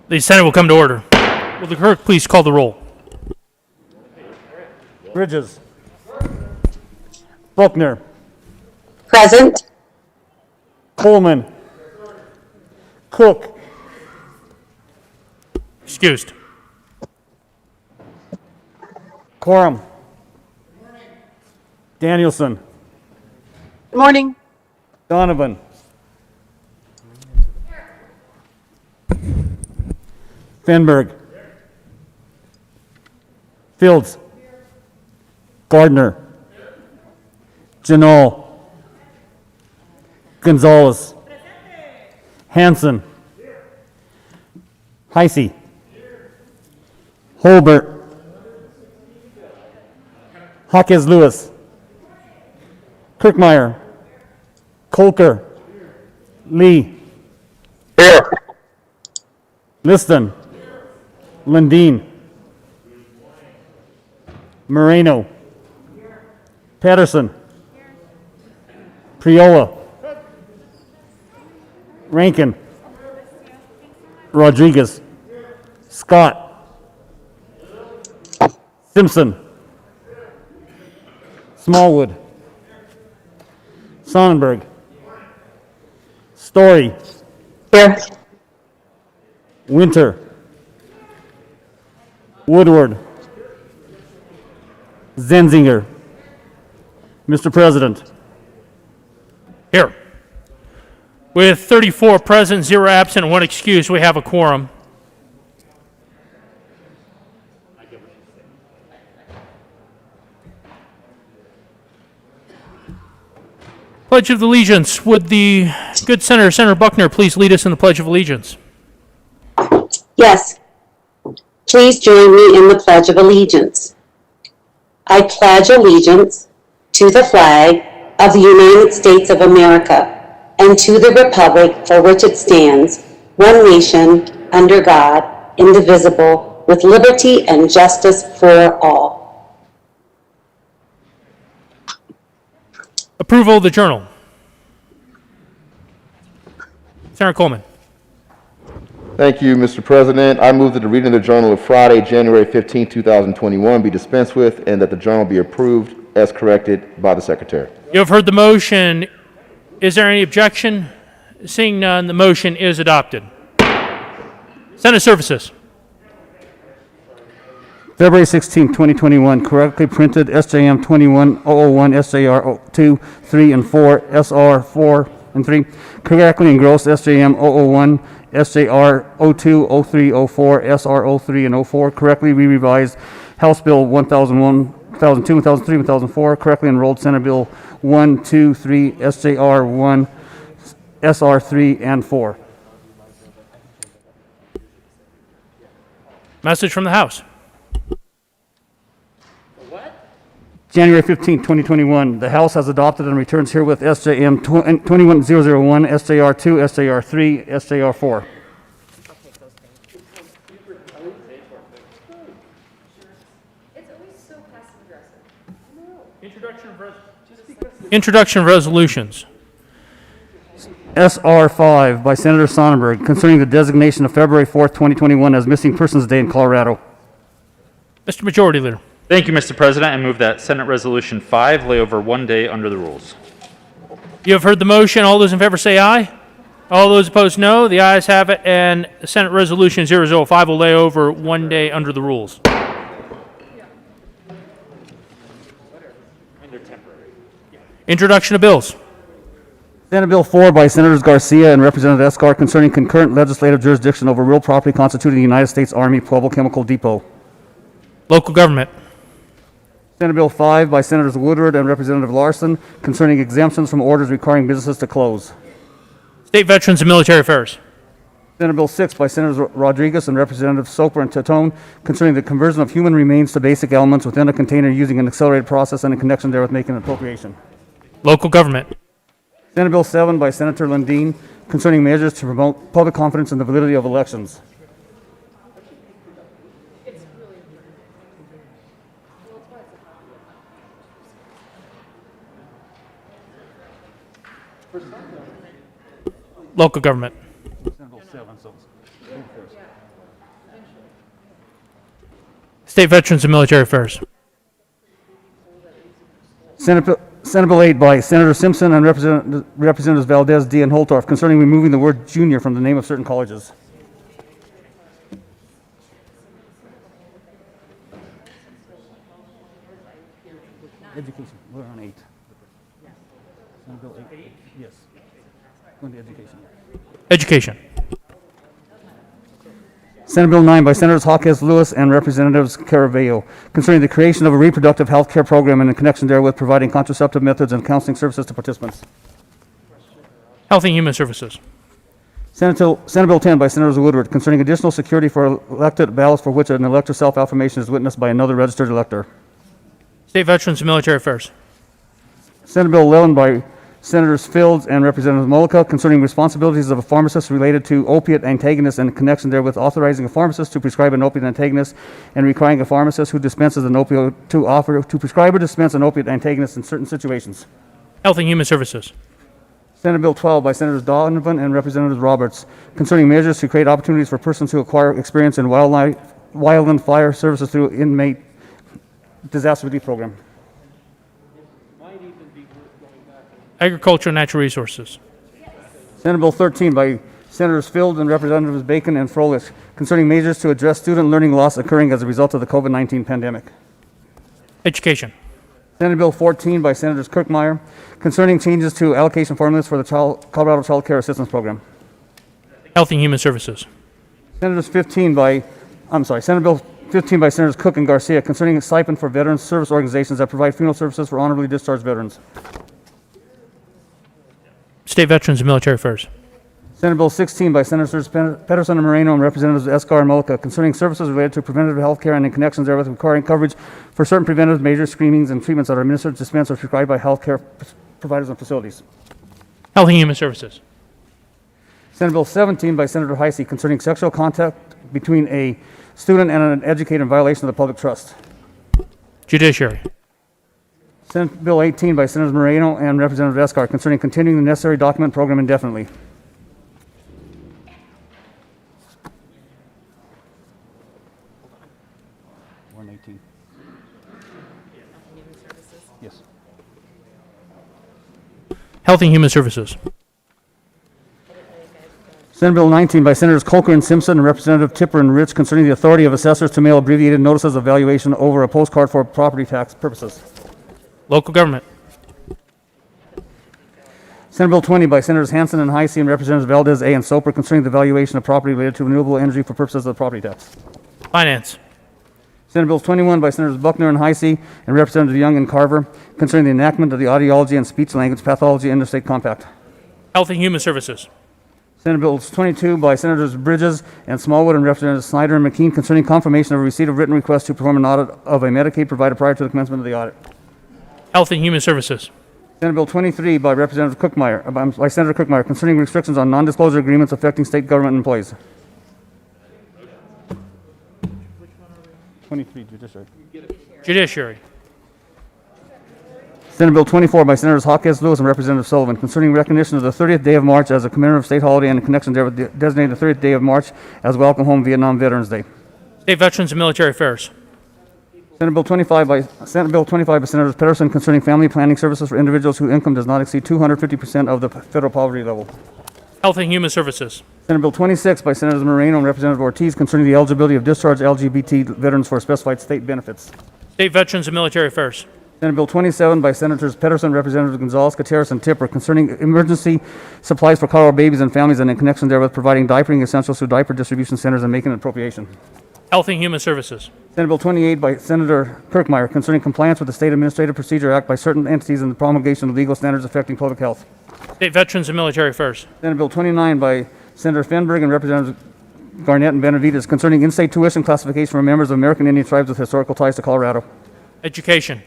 The Senate will come to order. Will the clerk please call the roll? Bridges. Buckner. Present. Coleman. Cook. Excused. Quorum. Danielson. Good morning. Donovan. Fenberg. Fields. Gardner. Janot. Gonzalez. Hanson. Heisey. Holbert. Hawkins Lewis. Kirkmeyer. Colker. Lee. Here. Liston. Lundeen. Moreno. Patterson. Priola. Rankin. Rodriguez. Scott. Simpson. Smallwood. Sonnenberg. Story. Here. Winter. Woodward. Zenzinger. Mr. President. Here. With 34 present, 0 absent, and 1 excused, we have a quorum. Pledge of Allegiance. Would the good Senator Buckner, please lead us in the Pledge of Allegiance? Yes. Please join me in the Pledge of Allegiance. I pledge allegiance to the flag of the United States of America and to the republic for which it stands, one nation, under God, indivisible, with liberty and justice for all. Approval of the Journal. Senator Coleman. Thank you, Mr. President. I move that the reading of the Journal of Friday, January 15, 2021 be dispensed with and that the Journal be approved as corrected by the Secretary. You have heard the motion. Is there any objection? Seeing none, the motion is adopted. Senate Services. February 16, 2021, correctly printed SJM 21001, SJR 2, 3, and 4, SR 4 and 3, correctly engrossed SJM 001, SJR 02, 03, 04, SR 03, and 04, correctly re-revised House Bill 1001, 1002, 1003, 1004, correctly enrolled Senate Bill 1, 2, 3, SJR 1, SR 3, and 4. Message from the House. January 15, 2021, the House has adopted and returns herewith SJM 21001, SJR 2, SJR 3, SJR 4. Introduction of resolutions. SR 5 by Senator Sonnenberg concerning the designation of February 4th, 2021 as Missing Persons Day in Colorado. Mr. Majority Leader. Thank you, Mr. President. I move that Senate Resolution 5 lay over 1 day under the rules. You have heard the motion. All those in favor say aye. All those opposed, no. The ayes have it, and Senate Resolution 005 will lay over 1 day under the rules. Introduction of bills. Senate Bill 4 by Senators Garcia and Representative Escar concerning concurrent legislative jurisdiction over real property constituting the United States Army Pueblo Chemical Depot. Local government. Senate Bill 5 by Senators Woodward and Representative Larson concerning exemptions from orders requiring businesses to close. State Veterans and Military Affairs. Senate Bill 6 by Senators Rodriguez and Representative Soper and Tatone concerning the conversion of human remains to basic elements within a container using an accelerated process and in connection therewith making an appropriation. Local government. Senate Bill 7 by Senator Lundeen concerning measures to promote public confidence in the validity of elections. Local government. Senate Bill 7, so State Veterans and Military Affairs. Senate Bill 8 by Senator Simpson and Representatives Valdez, D. and Holtorf concerning removing the word junior from the name of certain colleges. Education, we're on 8. Senate Bill 8, yes. Going to education. Education. Senate Bill 9 by Senators Hawkes, Lewis, and Representatives Caravello concerning the creation of a reproductive health care program and in connection therewith providing contraceptive methods and counseling services to participants. Health and Human Services. Senate Bill 10 by Senators Woodward concerning additional security for elected ballots for which an elector self-affirmation is witnessed by another registered elector. State Veterans and Military Affairs. Senate Bill 11 by Senators Fields and Representative Mullica concerning responsibilities of a pharmacist related to opiate antagonists and in connection therewith authorizing a pharmacist to prescribe an opiate antagonist and requiring a pharmacist who dispenses an opioid to offer to prescribe or dispense an opiate antagonist in certain situations. Health and Human Services. Senate Bill 12 by Senators Donovan and Representatives Roberts concerning measures to create opportunities for persons who acquire experience in wildland fire services through inmate disaster relief program. Agriculture and Natural Resources. Senate Bill 13 by Senators Field and Representatives Bacon and Froelich concerning measures to address student learning loss occurring as a result of the COVID-19 pandemic. Education. Senate Bill 14 by Senators Kirkmeyer concerning changes to allocation formulas for the Colorado Child Care Assistance Program. Health and Human Services. Senate Bill 15 by Senators Cook and Garcia concerning a stipend for veterans service organizations that provide funeral services for honorably discharged veterans. State Veterans and Military Affairs. Senate Bill 16 by Senators Pedersen and Moreno and Representatives Escar and Mullica concerning services related to preventative health care and in connections therewith requiring coverage for certain preventative measures, screenings, and treatments that are administered, dispensed, or prescribed by health care providers and facilities. Health and Human Services. Senate Bill 17 by Senator Heisey concerning sexual contact between a student and an educator in violation of the public trust. Judiciary. Senate Bill 18 by Senators Moreno and Representative Escar concerning continuing the necessary document program indefinitely. We're on 18. Yes. Health and Human Services. Senate Bill 19 by Senators Coker and Simpson and Representative Tipper and Rich concerning the authority of assessors to mail abbreviated notices of valuation over a postcard for property tax purposes. Local Government. Senate Bill 20 by Senators Hansen and Heisey and Representatives Valdez A. and Soper concerning the valuation of property related to renewable energy for purposes of the property tax. Finance. Senate Bill 21 by Senators Buckner and Heisey and Representatives Young and Carver concerning the enactment of the Audiology and Speech Language Pathology Interstate Compact. Health and Human Services. Senate Bill 22 by Senators Bridges and Smallwood and Representatives Snyder and McKean concerning confirmation of a receipt of written request to perform an audit of a Medicaid provider prior to the commencement of the audit. Health and Human Services. Senate Bill 23 by Representative by Senator Cookmeyer concerning restrictions on non-disclosure agreements affecting state government employees. 23, Judiciary. Judiciary. Senate Bill 24 by Senators Hawkes, Lewis, and Representative Sullivan concerning recognition of the 30th day of March as a commemorative state holiday and in connection therewith designating the 30th day of March as Welcome Home Vietnam Veterans Day. State Veterans and Military Affairs. Senate Bill 25 by Senators Pedersen concerning family planning services for individuals whose income does not exceed 250% of the federal poverty level. Health and Human Services. Senate Bill 26 by Senators Moreno and Representative Ortiz concerning the eligibility of discharged LGBT veterans for specified state benefits. State Veterans and Military Affairs. Senate Bill 27 by Senators Pedersen, Representatives Gonzalez, Gutierrez, and Tipper concerning emergency supplies for Colorado babies and families and in connection therewith providing diapering essentials to diaper distribution centers and making an appropriation. Health and Human Services. Senate Bill 28 by Senator Kirkmeyer concerning compliance with the State Administrative Procedure Act by certain entities and the promulgation of legal standards affecting public health. State Veterans and Military Affairs. Senate Bill 29 by Senator Fenberg and Representatives Garnett and Benavides concerning in-state tuition classification for members of American Indian tribes with historical ties to Colorado. Education.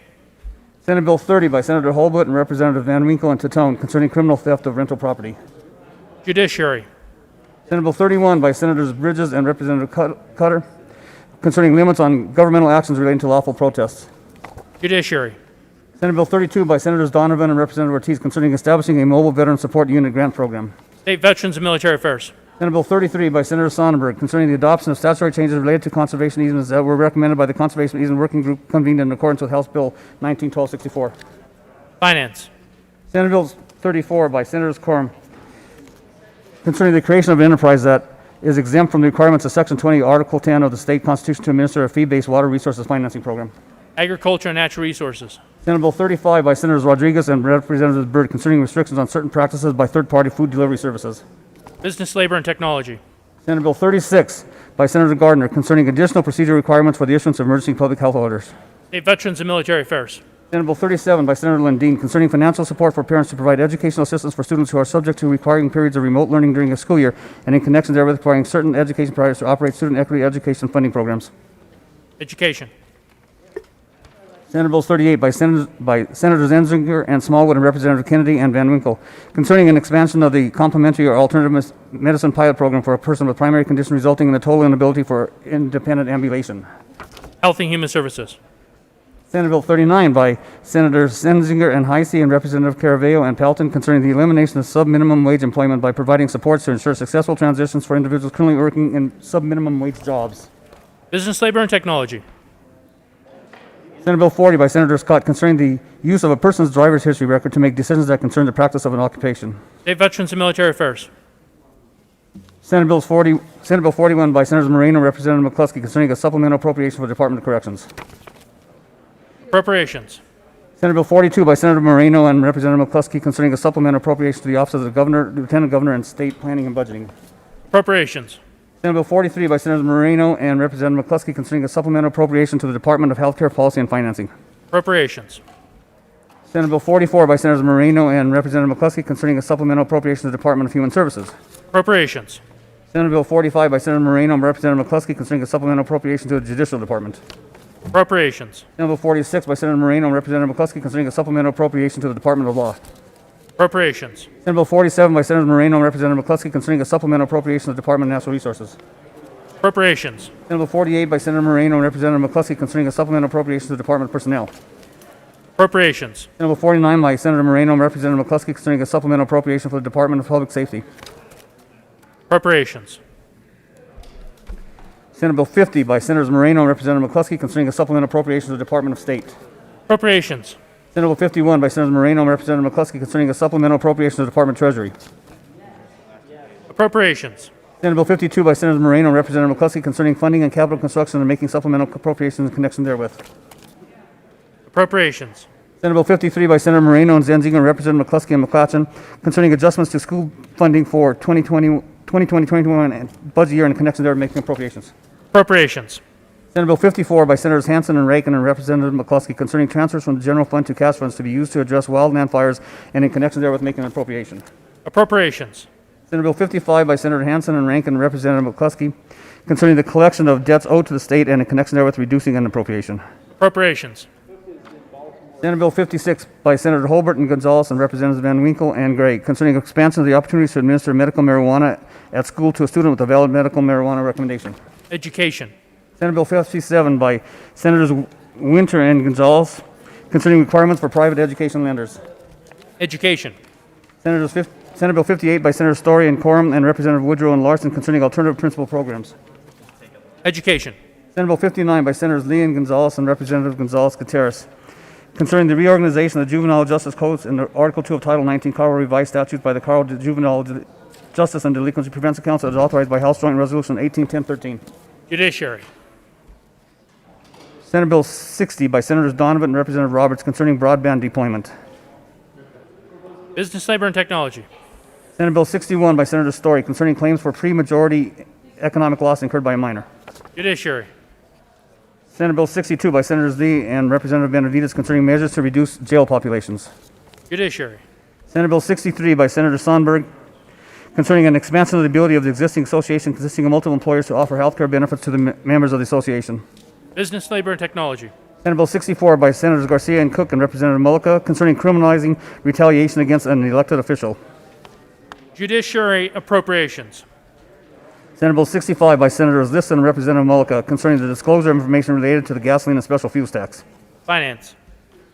Senate Bill 30 by Senator Holbut and Representative Van Winkle and Tatone concerning criminal theft of rental property. Judiciary. Senate Bill 31 by Senators Bridges and Representative Cutter concerning limits on governmental actions relating to lawful protests. Judiciary. Senate Bill 32 by Senators Donovan and Representative Ortiz concerning establishing a mobile veteran support unit grant program. State Veterans and Military Affairs. Senate Bill 33 by Senator Sonnenberg concerning the adoption of statutory changes related to conservation easements that were recommended by the Conservation Easement Working Group convened in accordance with House Bill 19-1264. Finance. Senate Bill 34 by Senators Quorum concerning the creation of an enterprise that is exempt from the requirements of Section 20, Article 10 of the state constitution to administer a fee-based water resources financing program. Agriculture and Natural Resources. Senate Bill 35 by Senators Rodriguez and Representative Byrd concerning restrictions on certain practices by third-party food delivery services. Business, Labor, and Technology. Senate Bill 36 by Senator Gardner concerning additional procedure requirements for the issuance of emergency public health orders. State Veterans and Military Affairs. Senate Bill 37 by Senator Lundin concerning financial support for parents to provide educational assistance for students who are subject to requiring periods of remote learning during a school year and in connection therewith requiring certain education providers to operate student equity education funding programs. Education. Senate Bill 38 by Senators Enzinger and Smallwood and Representative Kennedy and Van Winkle concerning an expansion of the complementary or alternative medicine pilot program for a person with primary condition resulting in a total inability for independent ambulation. Health and Human Services. Senate Bill 39 by Senators Enzinger and Heisey and Representative Caraveo and Pelton concerning the elimination of sub-minimum wage employment by providing supports to ensure successful transitions for individuals currently working in sub-minimum wage jobs. Business, Labor, and Technology. Senate Bill 40 by Senator Scott concerning the use of a person's driver's history record to make decisions that concern the practice of an occupation. State Veterans and Military Affairs. Senate Bill 41 by Senators Moreno and Representative McCluskey concerning a supplemental appropriation for the Department of Corrections. Appropriations. Senate Bill 42 by Senator Moreno and Representative McCluskey concerning a supplemental appropriation to the Office of the Governor, Lieutenant Governor, and State Planning and Budgeting. Appropriations. Senate Bill 43 by Senators Moreno and Representative McCluskey concerning a supplemental appropriation to the Department of Healthcare Policy and Financing. Appropriations. Senate Bill 44 by Senators Moreno and Representative McCluskey concerning a supplemental appropriation to the Department of Human Services. Appropriations. Senate Bill 45 by Senator Moreno and Representative McCluskey concerning a supplemental appropriation to the Judicial Department. Appropriations. Senate Bill 46 by Senator Moreno and Representative McCluskey concerning a supplemental appropriation to the Department of Law. Appropriations. Senate Bill 47 by Senator Moreno and Representative McCluskey concerning a supplemental appropriation to the Department of Natural Resources. Appropriations. Senate Bill 48 by Senator Moreno and Representative McCluskey concerning a supplemental appropriation to the Department of Personnel. Appropriations. Senate Bill 49 by Senator Moreno and Representative McCluskey concerning a supplemental appropriation for the Department of Public Safety. Appropriations. Senate Bill 50 by Senators Moreno and Representative McCluskey concerning a supplemental appropriation to the Department of State. Appropriations. Senate Bill 51 by Senators Moreno and Representative McCluskey concerning a supplemental appropriation to the Department of Treasury. Appropriations. Senate Bill 52 by Senators Moreno and Representative McCluskey concerning funding and capital construction and making supplemental appropriations in connection therewith. Appropriations. Senate Bill 53 by Senator Moreno and Zenzinger and Representative McCluskey and McClatchin concerning adjustments to school funding for 2020-2021 and budget year in connection therewith making appropriations. Appropriations. Senate Bill 54 by Senators Hansen and Rankin and Representative McCluskey concerning transfers from the general fund to cash funds to be used to address wildland fires and in connection therewith making an appropriation. Appropriations. Senate Bill 55 by Senator Hansen and Rankin and Representative McCluskey concerning the collection of debts owed to the state and in connection therewith reducing an appropriation. Appropriations. Senate Bill 56 by Senator Holbert and Gonzalez and Representatives Van Winkle and Gray concerning expansion of the opportunities to administer medical marijuana at school to a student with a valid medical marijuana recommendation. Education. Senate Bill 57 by Senators Winter and Gonzalez concerning requirements for private education lenders. Education. Senate Bill 58 by Senator Story and Quorum and Representative Woodrow and Larson concerning alternative principal programs. Education. Senate Bill 59 by Senators Lee and Gonzalez and Representative Gonzalez Gutierrez concerning the reorganization of the Juvenile Justice Codes in Article 2 of Title 19 Colorado Revised Statutes by the Colorado Juvenile Justice and Delinquency Prevention Council as authorized by House Joint Resolution 181013. Judiciary. Senate Bill 60 by Senators Donovan and Representative Roberts concerning broadband deployment. Business, Labor, and Technology. Senate Bill 61 by Senator Story concerning claims for pre-majority economic loss incurred by a minor. Judiciary. Senate Bill 62 by Senators Lee and Representative Benavides concerning measures to reduce jail populations. Judiciary. Senate Bill 63 by Senator Sonberg concerning an expansion of the ability of the existing association consisting of multiple employers to offer health care benefits to the members of the association. Business, Labor, and Technology. Senate Bill 64 by Senators Garcia and Cook and Representative Mullica concerning criminalizing retaliation against an elected official. Judiciary. Appropriations. Senate Bill 65 by Senators List and Representative Mullica concerning the disclosure of information related to the gasoline and special fuels tax. Finance.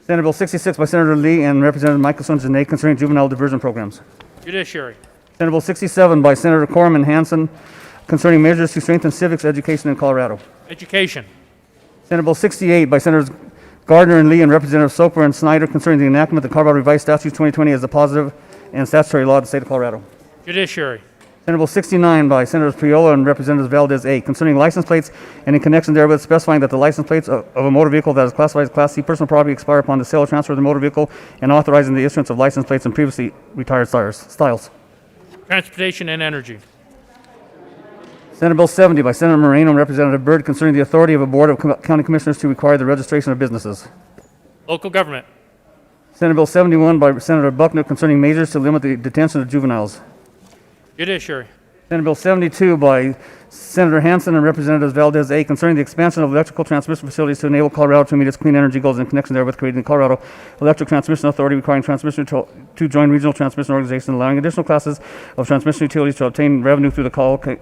Senate Bill 66 by Senator Lee and Representative Michelson Janae concerning juvenile diversion programs. Judiciary. Senate Bill 67 by Senator Quorum and Hanson concerning measures to strengthen civics education in Colorado. Education. Senate Bill 68 by Senators Gardner and Lee and Representative Soper and Snyder concerning the enactment of the Colorado Revised Statutes 2020 as a positive and statutory law of the state of Colorado. Judiciary. Senate Bill 69 by Senators Priola and Representatives Valdez A. concerning license plates and in connection therewith specifying that the license plates of a motor vehicle that is classified as Class C personal property expire upon the sale or transfer of the motor vehicle and authorizing the issuance of license plates in previously retired styles. Transportation and energy. Senate Bill 70 by Senator Moreno and Representative Byrd concerning the authority of a board of county commissioners to require the registration of businesses. Local government. Senate Bill 71 by Senator Buckner concerning measures to limit the detention of juveniles. Judiciary. Senate Bill 72 by Senator Hanson and Representatives Valdez A. concerning the expansion of electrical transmission facilities to enable Colorado to meet its clean energy goals in connection therewith creating the Colorado Electric Transmission Authority requiring transmission to join regional transmission organizations, allowing additional classes of transmission utilities to obtain revenue through the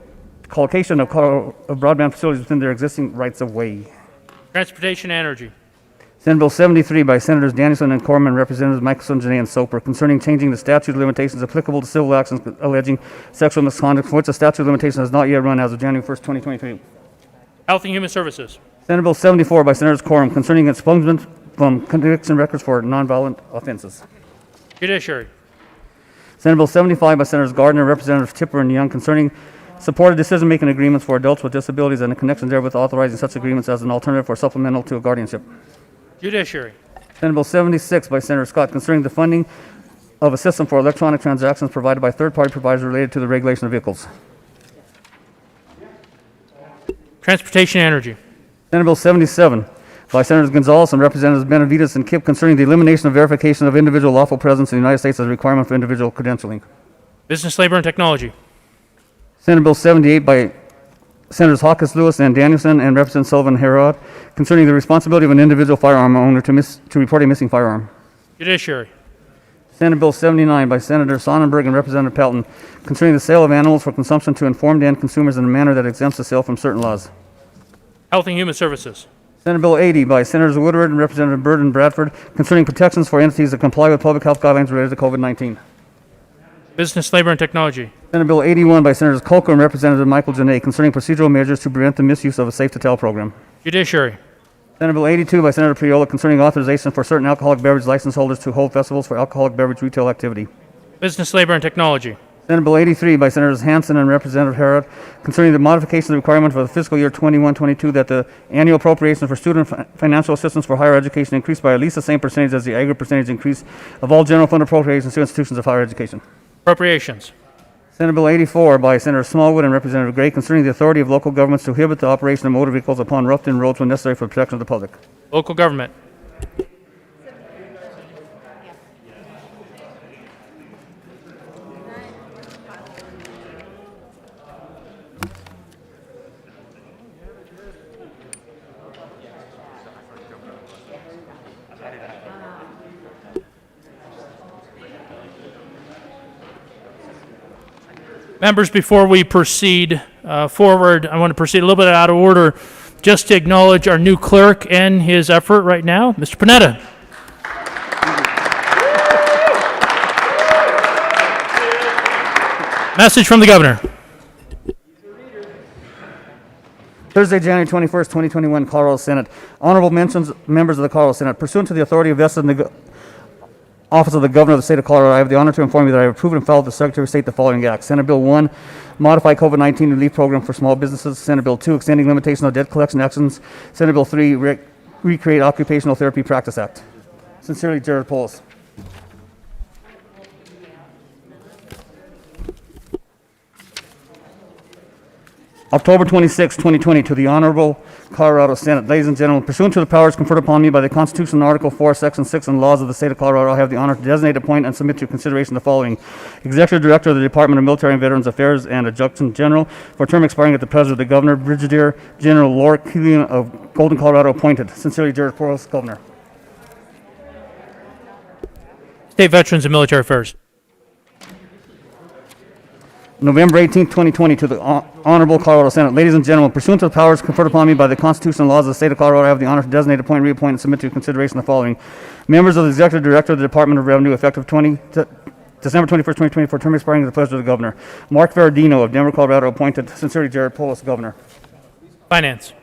collocation of broadband facilities within their existing rights of way. Transportation and energy. Senate Bill 73 by Senators Danielson and Corman, Representatives Michelson, Janae, and Soper concerning changing the statute of limitations applicable to civil actions alleging sexual misconduct for which the statute of limitations has not yet run as of January 1st, 2023. Health and Human Services. Senate Bill 74 by Senators Quorum concerning expungement from conviction records for nonviolent offenses. Judiciary. Senate Bill 75 by Senators Gardner, Representatives Tipper, and Young concerning supported decision-making agreements for adults with disabilities and in connection therewith authorizing such agreements as an alternative or supplemental to a guardianship. Judiciary. Senate Bill 76 by Senator Scott concerning the funding of a system for electronic transactions provided by third-party providers related to the regulation of vehicles. Transportation and energy. Senate Bill 77 by Senators Gonzalez and Representatives Benavides and Kipp concerning the elimination of verification of individual lawful presence in the United States as a requirement for individual credentialing. Business, labor, and technology. Senate Bill 78 by Senators Hawkins, Lewis, and Danielson and Representative Sullivan Herod concerning the responsibility of an individual firearm owner to report a missing firearm. Judiciary. Senate Bill 79 by Senator Sonnenberg and Representative Pelton concerning the sale of animals for consumption to informed end consumers in a manner that exempts the sale from certain laws. Health and Human Services. Senate Bill 80 by Senators Woodward and Representative Byrd and Bradford concerning protections for entities that comply with public health guidelines related to COVID-19. Business, labor, and technology. Senate Bill 81 by Senators Colker and Representative Michael Janae concerning procedural measures to prevent the misuse of a safe-to-tell program. Judiciary. Senate Bill 82 by Senator Priola concerning authorization for certain alcoholic beverage license holders to hold festivals for alcoholic beverage retail activity. Business, labor, and technology. Senate Bill 83 by Senators Hanson and Representative Herod concerning the modification of the requirement for the fiscal year 21-22 that the annual appropriation for student financial assistance for higher education increase by at least the same percentage as the aggregate percentage increase of all general fund appropriations to institutions of higher education. Appropriations. Senate Bill 84 by Senator Smallwood and Representative Gray concerning the authority of local governments to prohibit the operation of motor vehicles upon roughed-in roads when necessary for the protection of the public. Local government. Members, before we proceed forward, I want to proceed a little bit out of order just to acknowledge our new clerk and his effort right now, Mr. Panetta. Message from the governor. Thursday, January 21st, 2021, Colorado Senate. Honorable mentions, members of the Colorado Senate. Pursuant to the authority vested in the Office of the Governor of the State of Colorado, I have the honor to inform you that I have approved and filed with the Secretary of State the following acts. Senate Bill 1, modify COVID-19 relief program for small businesses. Senate Bill 2, extending limitation of debt collection actions. Senate Bill 3, recreate Occupational Therapy Practice Act. Sincerely, Jared Polis. October 26, 2020, to the Honorable Colorado Senate. Ladies and gentlemen, pursuant to the powers conferred upon me by the Constitution and Article 4, Section 6, and laws of the State of Colorado, I have the honor to designate, appoint, and submit to consideration the following: Executive Director of the Department of Military and Veterans Affairs and Adjutant General, for a term expiring at the pleasure of the Governor, Brigadier General Laura Killian of Golden, Colorado, appointed. Sincerely, Jared Polis, Governor. State Veterans and Military Affairs. November 18, 2020, to the Honorable Colorado Senate. Ladies and gentlemen, pursuant to the powers conferred upon me by the Constitution and laws of the State of Colorado, I have the honor to designate, appoint, reappoint, and submit to consideration the following: members of the Executive Director of the Department of Revenue, effective December 21st, 2024, term expiring at the pleasure of the governor. Mark Verdino of Denver, Colorado, appointed. Sincerely, Jared Polis, Governor. Finance.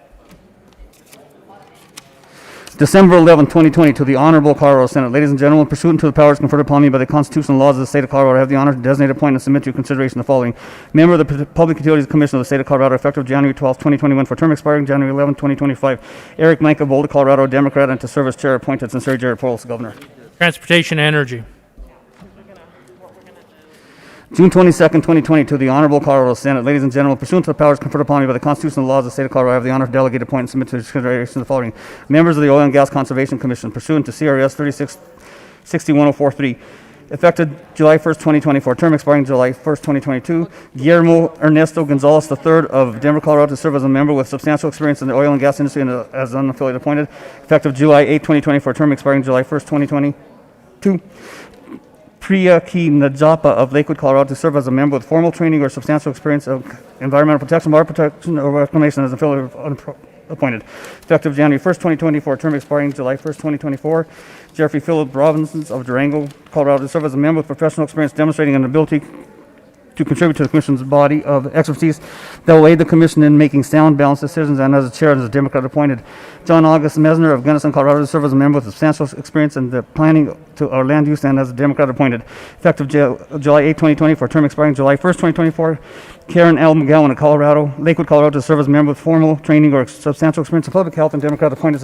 December 11, 2020, to the Honorable Colorado Senate. Ladies and gentlemen, pursuant to the powers conferred upon me by the Constitution and laws of the state of Colorado, I have the honor to designate, appoint, and submit to your consideration the following. Member of the Public Utilities Commission of the state of Colorado, effective January 12, 2021, for term expiring January 11, 2025. Eric Mank of Boulder, Colorado, Democrat, and to serve as chair, appointed. Sincerely, Jared Polis, Governor. Transportation and Energy. June 22nd, 2020, to the Honorable Colorado Senate. Ladies and gentlemen, pursuant to the powers conferred upon me by the Constitution and laws of the state of Colorado, I have the honor to delegate, appoint, and submit to consideration the following. Members of the Oil and Gas Conservation Commission, pursuant to CRS 36-61043, effective July 1st, 2024, term expiring July 1st, 2022. Guillermo Ernesto Gonzalez III of Denver, Colorado, to serve as a member with substantial experience in the oil and gas industry and as unaffiliated appointed, effective July 8, 2024, term expiring July 1st, 2022. Priya Ki Najapa of Lakewood, Colorado, to serve as a member with formal training or substantial experience of environmental protection, water protection, or reclamation as affiliate appointed. Effective January 1st, 2024, term expiring July 1st, 2024. Jeffrey Philip Robinson of Durango, Colorado, to serve as a member with professional experience demonstrating an ability to contribute to the Commission's body of expertise that will aid the Commission in making sound, balanced decisions, and as a chair, as a Democrat appointed. John August Mesner of Gunnison, Colorado, to serve as a member with substantial experience in the planning to our land use and as a Democrat appointed. Effective July 8, 2024, term expiring July 1st, 2024. Karen L. McGowan of Colorado, Lakewood, Colorado, to serve as a member with formal training or substantial experience in public health and Democrat appointed.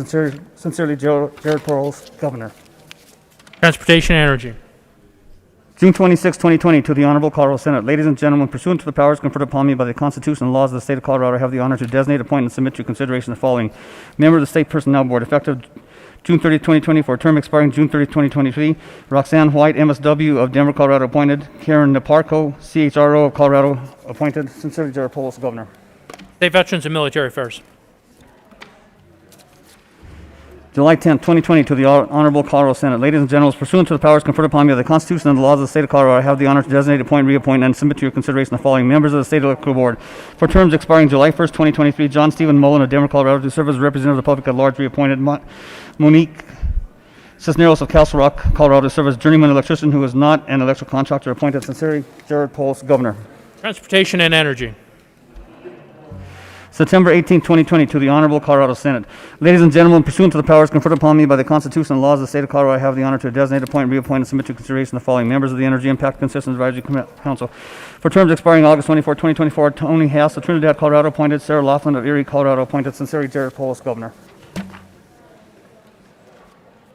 Sincerely, Jared Pearls, Governor. Transportation and Energy. June 26, 2020, to the Honorable Colorado Senate. Ladies and gentlemen, pursuant to the powers conferred upon me by the Constitution and laws of the state of Colorado, I have the honor to designate, appoint, and submit to your consideration the following. Member of the State Personnel Board, effective June 30, 2020, for a term expiring June 30, 2023. Roxanne White, MSW of Denver, Colorado, appointed. Karen Naparco, CHRO of Colorado, appointed. Sincerely, Jared Polis, Governor. State Veterans and Military Affairs. July 10, 2020, to the Honorable Colorado Senate. Ladies and gentlemen, pursuant to the powers conferred upon me by the Constitution and the laws of the state of Colorado, I have the honor to designate, appoint, reappoint, and submit to your consideration the following members of the State Electoral Board. For terms expiring July 1st, 2023, John Stephen Mullen of Denver, Colorado, to serve as a representative of the public at large, reappointed. Monique Cisneros of Castle Rock, Colorado, to serve as journeyman electrician who is not an electrical contractor, appointed. Sincerely, Jared Polis, Governor. Transportation and Energy. September 18, 2020, to the Honorable Colorado Senate. Ladies and gentlemen, pursuant to the powers conferred upon me by the Constitution and laws of the state of Colorado, I have the honor to designate, appoint, reappoint, and submit to consideration the following members of the Energy Impact Consistent Advisory Council. For terms expiring August 24, 2024, Tony Hass of Trinidad, Colorado, appointed. Sarah Laughlin of Erie, Colorado, appointed. Sincerely, Jared Polis, Governor.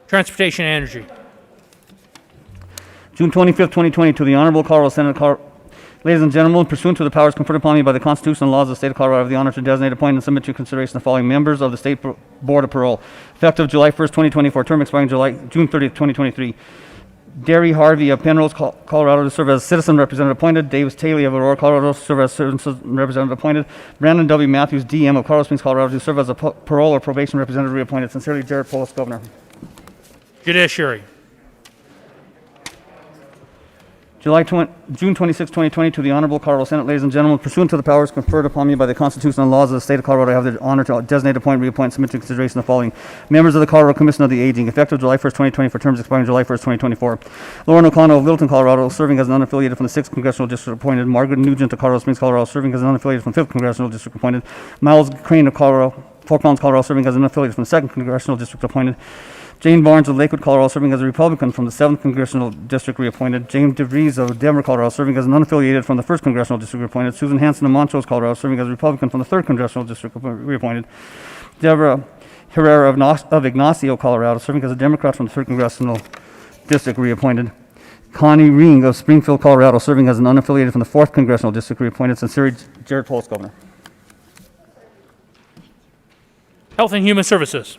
Transportation and Energy. June 25, 2020, to the Honorable Colorado Senate. Ladies and gentlemen, pursuant to the powers conferred upon me by the Constitution and laws of the state of Colorado, I have the honor to designate, appoint, and submit to your consideration the following members of the State Board of Parole. Effective July 1st, 2024, term expiring June 30th, 2023. Derry Harvey of Penrose, Colorado, to serve as citizen representative appointed. Davis Taylor of Aurora, Colorado, to serve as citizen representative appointed. Brandon W. Matthews, DM of Colorado Springs, Colorado, to serve as a parole or probation representative reappointed. Sincerely, Jared Polis, Governor. Judiciary. June 26, 2020, to the Honorable Colorado Senate. Ladies and gentlemen, pursuant to the powers conferred upon me by the Constitution and laws of the state of Colorado, I have the honor to designate, appoint, reappoint, and submit to consideration the following members of the Colorado Commission of the Aging, effective July 1st, 2020, for terms expiring July 1st, 2024. Lauren O'Connell of Littleton, Colorado, serving as an unaffiliated from the 6th Congressional District appointed. Margaret Nugent of Colorado Springs, Colorado, serving as an unaffiliated from the 5th Congressional District appointed. Miles Crane of Colorado, Fort Collins, Colorado, serving as an unaffiliated from the 2nd Congressional District appointed. Jane Barnes of Lakewood, Colorado, serving as a Republican from the 7th Congressional District reappointed. James DeVries of Denver, Colorado, serving as an unaffiliated from the 1st Congressional District reappointed. Susan Hanson of Montrose, Colorado, serving as a Republican from the 3rd Congressional District reappointed. Deborah Herrera of Ignacio, Colorado, serving as a Democrat from the 3rd Congressional District reappointed. Connie Ring of Springfield, Colorado, serving as an unaffiliated from the 4th Congressional District reappointed. Sincerely, Jared Polis, Governor. Health and Human Services.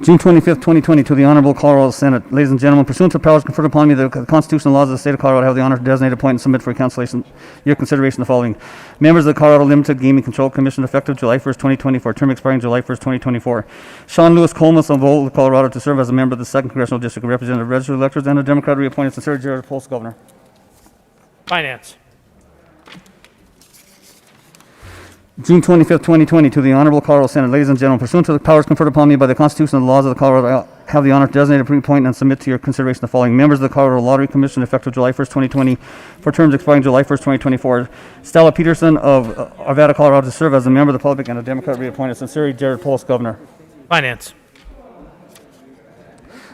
June 25th, 2020, to the Honorable Colorado Senate. Ladies and gentlemen, pursuant to powers conferred upon me by the Constitution and laws of the state of Colorado, I have the honor to designate, appoint, and submit for your consideration the following members of the Colorado Limited Gaming Control Commission, effective July 1st, 2020, for a term expiring July 1st, 2024. Sean Lewis Coleman of Boulder, Colorado, to serve as a member of the 2nd Congressional District, representative registered electors, and a Democrat reappointed. Sincerely, Jared Polis, Governor. Finance. June 25th, 2020, to the Honorable Colorado Senate. Ladies and gentlemen, pursuant to the powers conferred upon me by the Constitution and the laws of the Colorado have the honor to designate, appoint, and submit to your consideration the following members of the Colorado Lottery Commission effective July 1st, 2020, for terms expiring July 1st, 2024. Stella Peterson of Arvada, Colorado, to serve as a member of the public and a Democrat reappointed. Sincerely, Jared Polis, Governor. Finance.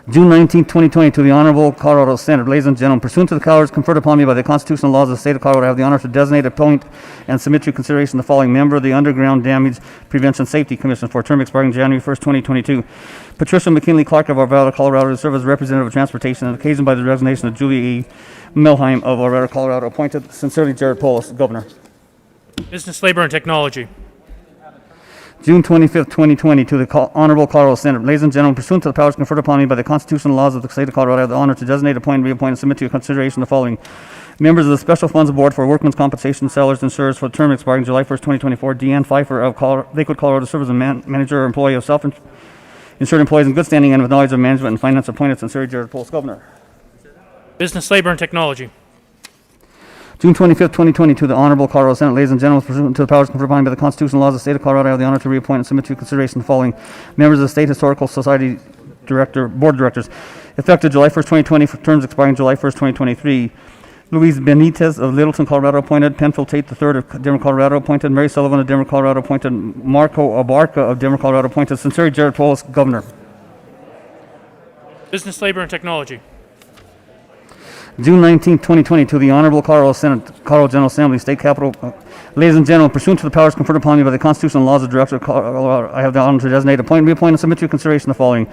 June 19, 2020, to the Honorable Colorado Senate. Ladies and gentlemen, pursuant to the powers conferred upon me by the constitutional laws of the state of Colorado, I have the honor to designate, appoint, and submit to your consideration the following member of the Underground Damage Prevention Safety Commission for a term expiring January 1st, 2022. Patricia McKinley Clark of Arvada, Colorado, to serve as representative of transportation and occasioned by the resignation of Julie E. Melheim of Arvada, Colorado. Appointed. Sincerely, Jared Polis, Governor. Business, Labor, and Technology. June 25th, 2020, to the Honorable Colorado Senate. Ladies and gentlemen, pursuant to the powers conferred upon me by the constitutional laws of the state of Colorado, I have the honor to designate, appoint, reappoint, and submit to your consideration the following members of the Special Funds Board for Workmen's Compensation, Sellers, and Insurers for the term expiring July 1st, 2024. Deanne Pfeiffer of Lakewood, Colorado, to serve as a manager or employee of self-insured employees in good standing and with knowledge of management and finance. Appointed. Sincerely, Jared Polis, Governor. Business, Labor, and Technology. June 25th, 2020, to the Honorable Colorado Senate. Ladies and gentlemen, pursuant to the powers conferred upon me by the constitutional laws of the state of Colorado, I have the honor to reappoint and submit to your consideration the following members of the State Historical Society Board of Directors, effective July 1st, 2020, for terms expiring July 1st, 2023. Luis Benitez of Littleton, Colorado, appointed. Penfield Tate III of Denver, Colorado, appointed. Mary Sullivan of Denver, Colorado, appointed. Marco Abarca of Denver, Colorado, appointed. Sincerely, Jared Polis, Governor. Business, Labor, and Technology. June 19, 2020, to the Honorable Colorado Senate, Colorado General Assembly, State Capitol. Ladies and gentlemen, pursuant to the powers conferred upon me by the constitutional laws of the Director of Colorado, I have the honor to designate, appoint, reappoint, and submit to your consideration the following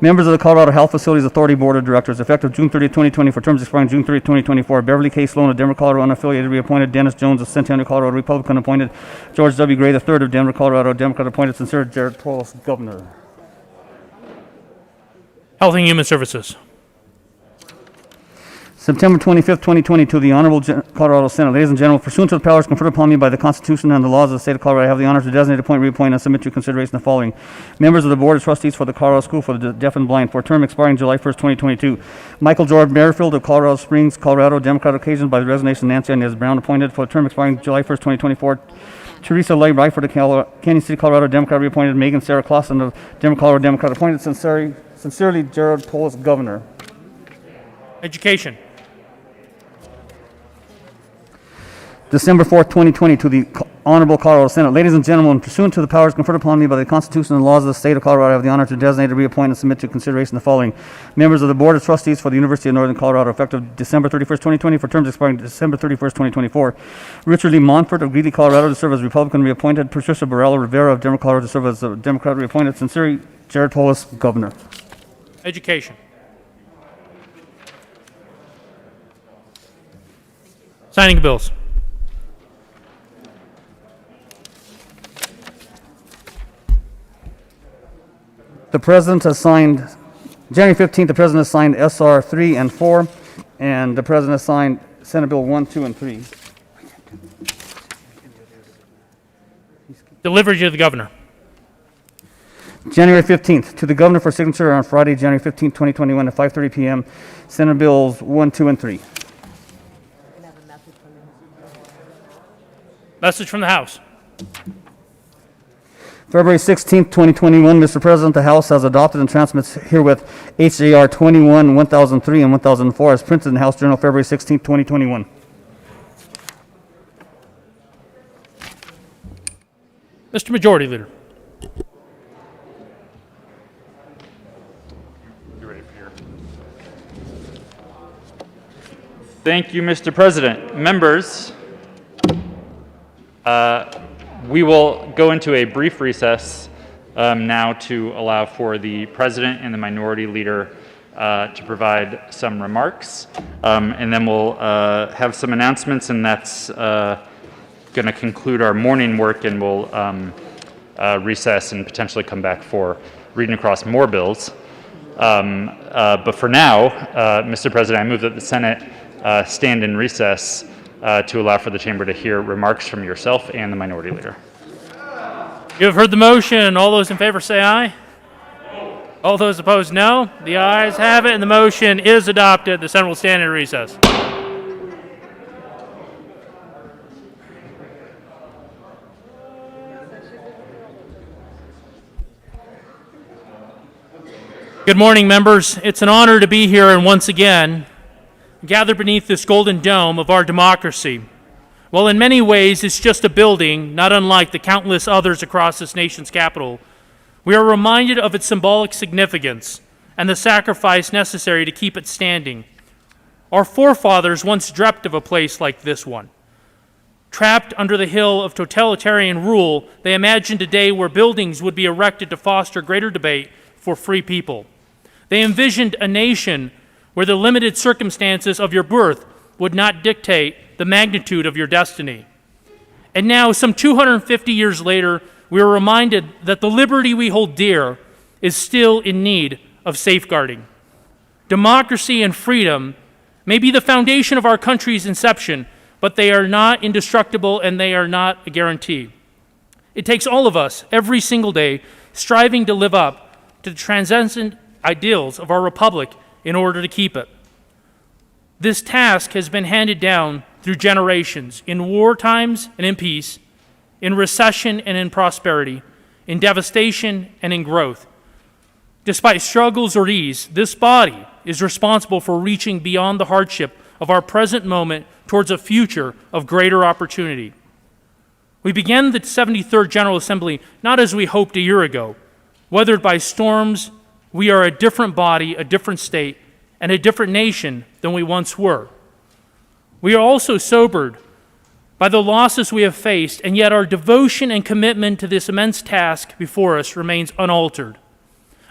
members of the Colorado Health Facilities Authority Board of Directors, effective June 30, 2020, for terms expiring June 30, 2024. Beverly K. Sloan of Denver, Colorado, unaffiliated, reappointed. Dennis Jones of Centennial, Colorado, Republican, appointed. George W. Gray III of Denver, Colorado, Democrat, appointed. Sincere, Jared Polis, Governor. Health and Human Services. September 25th, 2020, to the Honorable Colorado Senate. Ladies and gentlemen, pursuant to the powers conferred upon me by the Constitution and the laws of the state of Colorado, I have the honor to designate, appoint, reappoint, and submit to your consideration the following members of the Board of Trustees for the Colorado School for the Deaf and Blind for a term expiring July 1st, 2022. Michael George Merrifield of Colorado Springs, Colorado, Democrat, occasioned by the resignation of Nancy Inez Brown, appointed for a term expiring July 1st, 2024. Teresa Leigh Ryford of Canyon City, Colorado, Democrat, reappointed. Megan Sarah Clausen of Denver, Colorado, Democrat, appointed. Sincerely, Jared Polis, Governor. Education. December 4th, 2020, to the Honorable Colorado Senate. Ladies and gentlemen, pursuant to the powers conferred upon me by the Constitution and laws of the state of Colorado, I have the honor to designate, reappoint, and submit to consideration the following members of the Board of Trustees for the University of Northern Colorado, effective December 31st, 2020, for terms expiring December 31st, 2024. Richard Lee Monfort of Greeley, Colorado, to serve as Republican, reappointed. Patricia Barella Rivera of Denver, Colorado, to serve as a Democrat, reappointed. Sincerely, Jared Polis, Governor. Education. Signing of bills. The President has signed, January 15th, the President has signed SR 3 and 4, and the President has signed Senate Bill 1, 2, and 3. Delivery to the Governor. January 15th, to the Governor for signature on Friday, January 15th, 2021 at 5:30 p.m., Senate Bills 1, 2, and 3. Message from the House. February 16th, 2021, Mr. President, the House has adopted and transmits herewith HJR 21, 1003, and 1004 as printed in House Journal, February 16th, 2021. Mr. Majority Leader. Thank you, Mr. President. Members, we will go into a brief recess now to allow for the President and the Minority Leader to provide some remarks. And then we'll have some announcements, and that's going to conclude our morning work, and we'll recess and potentially come back for reading across more bills. But for now, Mr. President, I move that the Senate stand in recess to allow for the chamber to hear remarks from yourself and the Minority Leader. You have heard the motion. All those in favor say aye. All those opposed, no. The ayes have it, and the motion is adopted. The Senate will stand in recess. Good morning, members. It's an honor to be here and once again gather beneath this golden dome of our democracy. While in many ways it's just a building, not unlike the countless others across this nation's capital, we are reminded of its symbolic significance and the sacrifice necessary to keep it standing. Our forefathers once dreamt of a place like this one. Trapped under the hill of totalitarian rule, they imagined a day where buildings would be erected to foster greater debate for free people. They envisioned a nation where the limited circumstances of your birth would not dictate the magnitude of your destiny. And now, some 250 years later, we are reminded that the liberty we hold dear is still in need of safeguarding. Democracy and freedom may be the foundation of our country's inception, but they are not indestructible and they are not a guarantee. It takes all of us, every single day, striving to live up to the transcendent ideals of our republic in order to keep it. This task has been handed down through generations, in war times and in peace, in recession and in prosperity, in devastation and in growth. Despite struggles or ease, this body is responsible for reaching beyond the hardship of our present moment towards a future of greater opportunity. We began the 73rd General Assembly not as we hoped a year ago. Weathered by storms, we are a different body, a different state, and a different nation than we once were. We are also sobered by the losses we have faced, and yet our devotion and commitment to this immense task before us remains unaltered.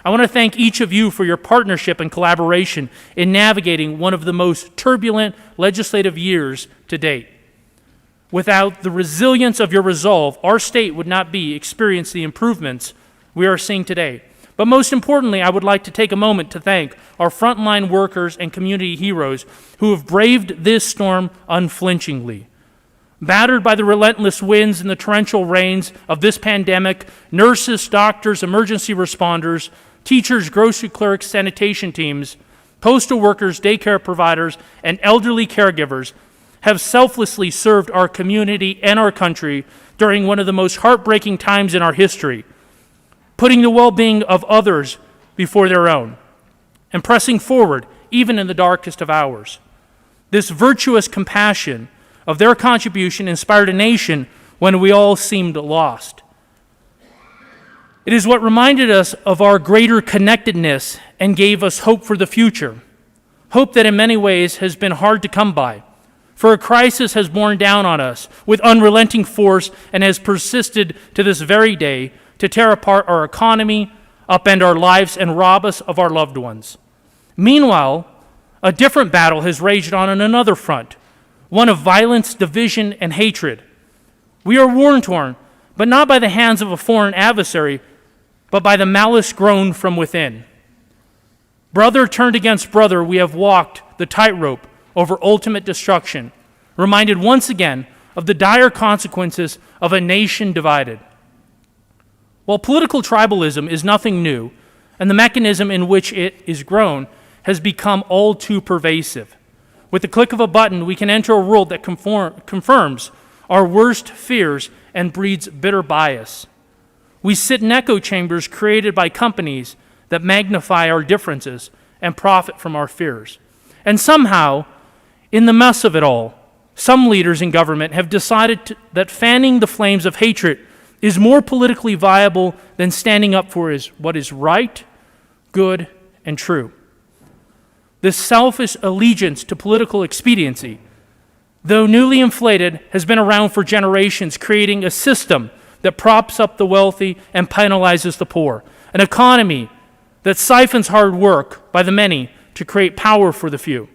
I want to thank each of you for your partnership and collaboration in navigating one of the most turbulent legislative years to date. Without the resilience of your resolve, our state would not be experiencing the improvements we are seeing today. But most importantly, I would like to take a moment to thank our frontline workers and community heroes who have braved this storm unflinchingly. Battered by the relentless winds and the torrential rains of this pandemic, nurses, doctors, emergency responders, teachers, grocery clerks, sanitation teams, postal workers, daycare providers, and elderly caregivers have selflessly served our community and our country during one of the most heartbreaking times in our history, putting the well-being of others before their own, and pressing forward even in the darkest of hours. This virtuous compassion of their contribution inspired a nation when we all seemed lost. It is what reminded us of our greater connectedness and gave us hope for the future, hope that in many ways has been hard to come by. For a crisis has borne down on us with unrelenting force and has persisted to this very day to tear apart our economy, upend our lives, and rob us of our loved ones. Meanwhile, a different battle has raged on another front, one of violence, division, and hatred. We are war-torn, but not by the hands of a foreign adversary, but by the malice grown from within. Brother turned against brother, we have walked the tightrope over ultimate destruction, reminded once again of the dire consequences of a nation divided. While political tribalism is nothing new, and the mechanism in which it is grown has become all too pervasive. With the click of a button, we can enter a world that confirms our worst fears and breeds bitter bias. We sit in echo chambers created by companies that magnify our differences and profit from our fears. And somehow, in the mess of it all, some leaders in government have decided that fanning the flames of hatred is more politically viable than standing up for what is right, good, and true. This selfish allegiance to political expediency, though newly inflated, has been around for generations, creating a system that props up the wealthy and penalizes the poor, an economy that siphons hard work by the many to create power for the few.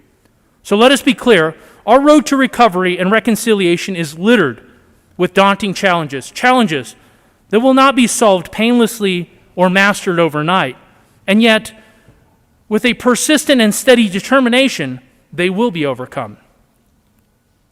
So let us be clear, our road to recovery and reconciliation is littered with daunting challenges that will not be solved painlessly or mastered overnight, and yet, with a persistent and steady determination, they will be overcome.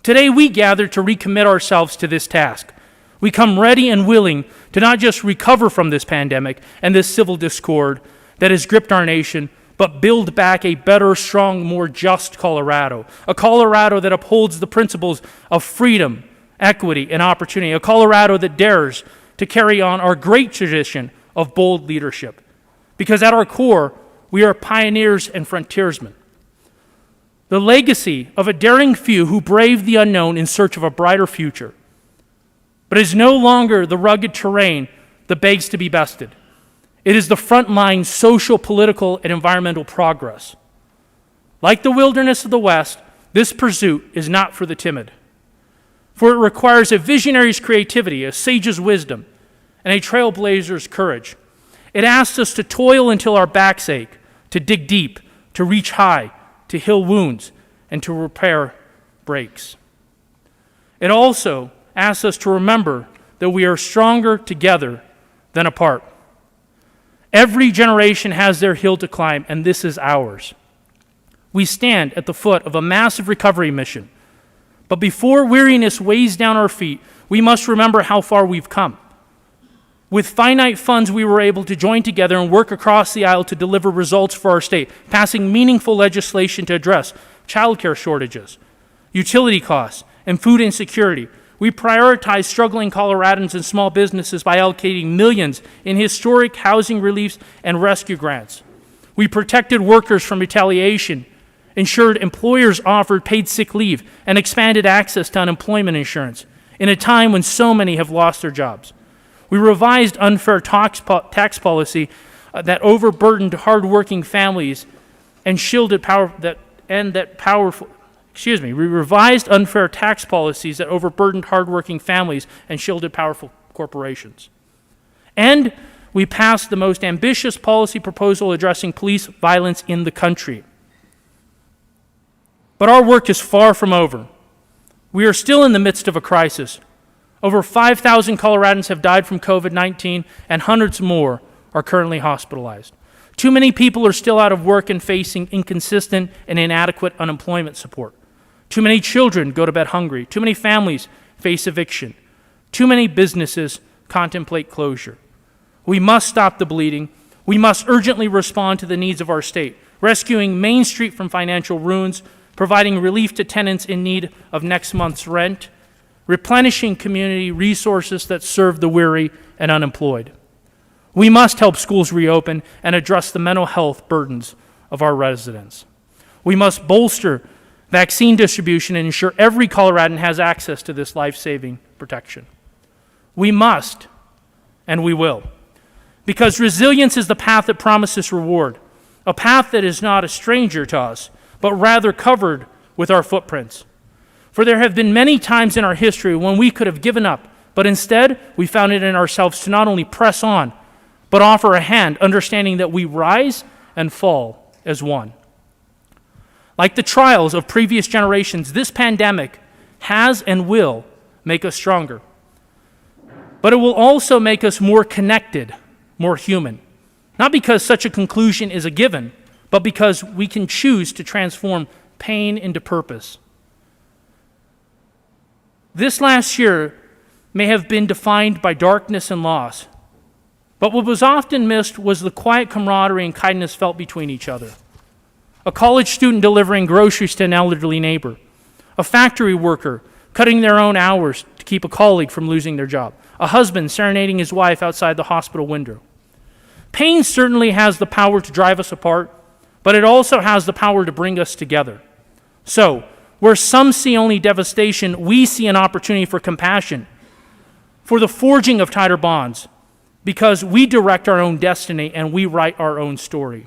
Today we gather to recommit ourselves to this task. We come ready and willing to not just recover from this pandemic and this civil discord that has gripped our nation, but build back a better, strong, more just Colorado. A Colorado that upholds the principles of freedom, equity, and opportunity. A Colorado that dares to carry on our great tradition of bold leadership. Because at our core, We are pioneers and frontiersmen. The legacy of a daring few who braved the unknown in search of a brighter future. But it is no longer the rugged terrain that begs to be bested. It is the frontline social, political, and environmental progress. Like the wilderness of the West, this pursuit is not for the timid. For it requires a visionary's creativity, a sage's wisdom, and a trailblazer's courage. It asks us to toil until our backs ache, to dig deep, to reach high, to heal wounds, and to repair breaks. It also asks us to remember that we are stronger together than apart. Every generation has their hill to climb, and this is ours. We stand at the foot of a massive recovery mission. But before weariness weighs down our feet, we must remember how far we've come. With finite funds, we were able to join together and work across the aisle to deliver results for our state, passing meaningful legislation to address childcare shortages, utility costs, and food insecurity. We prioritized struggling Coloradans and small businesses by allocating millions in historic housing reliefs and rescue grants. We protected workers from retaliation, ensured employers offered paid sick leave, and expanded access to unemployment insurance in a time when so many have lost their jobs. We revised unfair tax policy that overburdened hardworking families and shielded we revised unfair tax policies that overburdened hardworking families and shielded powerful corporations. And we passed the most ambitious policy proposal addressing police violence in the country. But our work is far from over. We are still in the midst of a crisis. Over 5,000 Coloradans have died from COVID-19, and hundreds more are currently hospitalized. Too many people are still out of work and facing inconsistent and inadequate unemployment support. Too many children go to bed hungry. Too many families face eviction. Too many businesses contemplate closure. We must stop the bleeding. We must urgently respond to the needs of our state, rescuing Main Street from financial ruins, providing relief to tenants in need of next month's rent, replenishing community resources that serve the weary and unemployed. We must help schools reopen and address the mental health burdens of our residents. We must bolster vaccine distribution and ensure every Coloradan has access to this life-saving protection. We must, and we will, because resilience is the path that promises reward, a path that is not a stranger to us, but rather covered with our footprints. For there have been many times in our history when we could have given up, but instead we found it in ourselves to not only press on, but offer a hand, understanding that we rise and fall as one. Like the trials of previous generations, this pandemic has and will make us stronger. But it will also make us more connected, more human. Not because such a conclusion is a given, but because we can choose to transform pain into purpose. This last year may have been defined by darkness and loss, but what was often missed was the quiet camaraderie and kindness felt between each other. A college student delivering groceries to an elderly neighbor, a factory worker cutting their own hours to keep a colleague from losing their job, a husband serenading his wife outside the hospital window. Pain certainly has the power to drive us apart, but it also has the power to bring us together. So, where some see only devastation, we see an opportunity for compassion, for the forging of tighter bonds, because we direct our own destiny and we write our own story.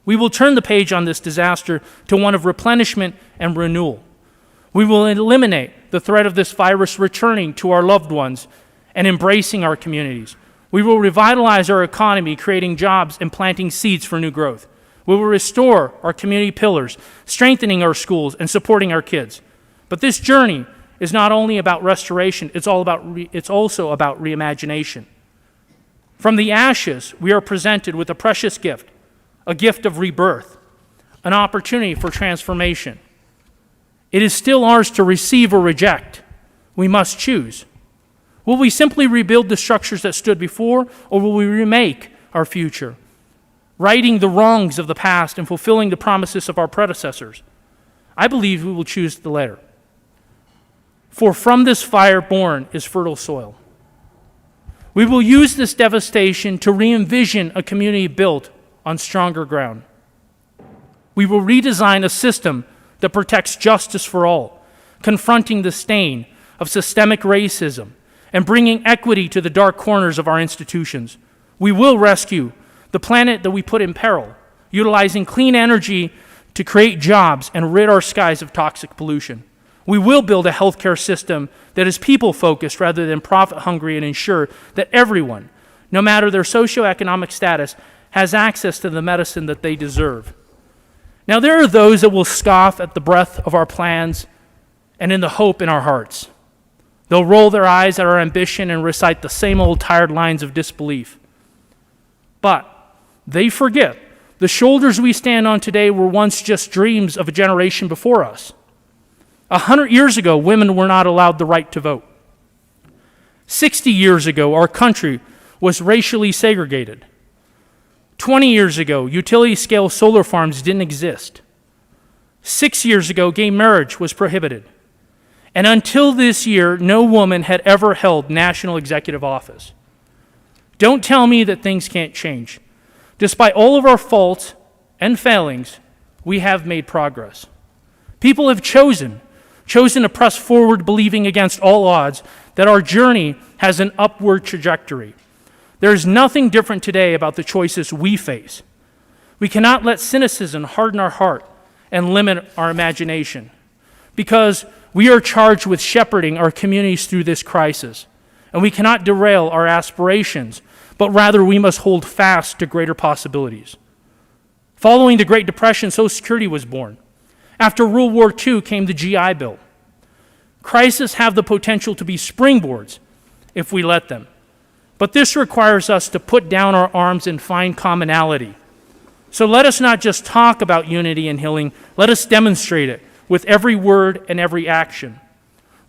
We will turn the page on this disaster to one of replenishment and renewal. We will eliminate the threat of this virus returning to our loved ones and embracing our communities. We will revitalize our economy, creating jobs and planting seeds for new growth. We will restore our community pillars, strengthening our schools and supporting our kids. But this journey is not only about restoration, it's also about reimagination. From the ashes, we are presented with a precious gift, a gift of rebirth, an opportunity for transformation. It is still ours to receive or reject. We must choose. Will we simply rebuild the structures that stood before, or will we remake our future, righting the wrongs of the past and fulfilling the promises of our predecessors? I believe we will choose the latter. For from this fire born is fertile soil. We will use this devastation to re-envision a community built on stronger ground. We will redesign a system that protects justice for all, confronting the stain of systemic racism and bringing equity to the dark corners of our institutions. We will rescue the planet that we put in peril, utilizing clean energy to create jobs and rid our skies of toxic pollution. We will build a healthcare system that is people-focused rather than profit-hungry and ensure that everyone, no matter their socioeconomic status, has access to the medicine that they deserve. Now, there are those that will scoff at the breadth of our plans and in the hope in our hearts. They'll roll their eyes at our ambition and recite the same old tired lines of disbelief. But they forget the shoulders we stand on today were once just dreams of a generation before us. 100 years ago, women were not allowed the right to vote. 60 years ago, our country was racially segregated. 20 years ago, utility-scale solar farms didn't exist. 6 years ago, gay marriage was prohibited. And until this year, no woman had ever held national executive office. Don't tell me that things can't change. Despite all of our faults and failings, we have made progress. People have chosen to press forward, believing against all odds that our journey has an upward trajectory. There is nothing different today about the choices we face. We cannot let cynicism harden our heart and limit our imagination, because we are charged with shepherding our communities through this crisis, and we cannot derail our aspirations, but rather we must hold fast to greater possibilities. Following the Great Depression, Social Security was born. After World War II came the GI Bill. Crises have the potential to be springboards if we let them. But this requires us to put down our arms and find commonality. So let us not just talk about unity and healing, let us demonstrate it with every word and every action.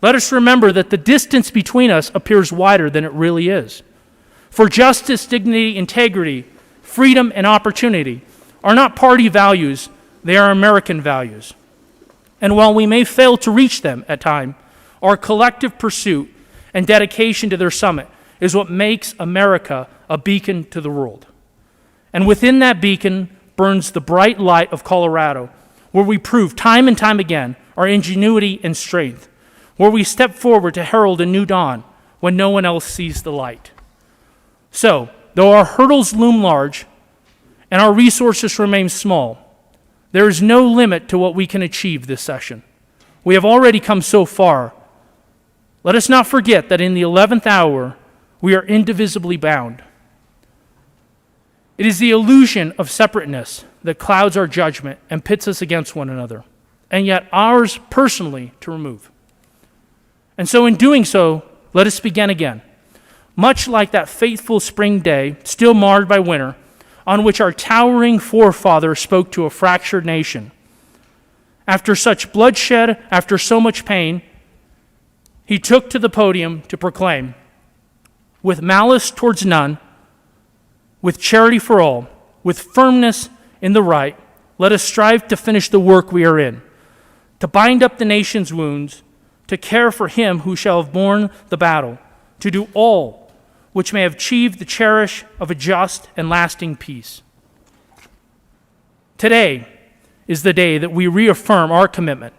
Let us remember that the distance between us appears wider than it really is. For justice, dignity, integrity, freedom, and opportunity are not party values, they are American values. And while we may fail to reach them at times, our collective pursuit and dedication to their summit is what makes America a beacon to the world. And within that beacon burns the bright light of Colorado, where we prove time and time again our ingenuity and strength, where we step forward to herald a new dawn when no one else sees the light. So, though our hurdles loom large and our resources remain small, there is no limit to what we can achieve this session. We have already come so far. Let us not forget that in the 11th hour, we are indivisibly bound. It is the illusion of separateness that clouds our judgment and pits us against one another, and yet ours personally to remove. And so in doing so, let us begin again. Much like that fateful spring day, still marred by winter, on which our towering forefather spoke to a fractured nation. After such bloodshed, after so much pain, he took to the podium to proclaim, with malice towards none, with charity for all, with firmness in the right, let us strive to finish the work we are in, to bind up the nation's wounds, to care for him who shall have borne the battle, to do all which may have achieved the cherish of a just and lasting peace. Today is the day that we reaffirm our commitment,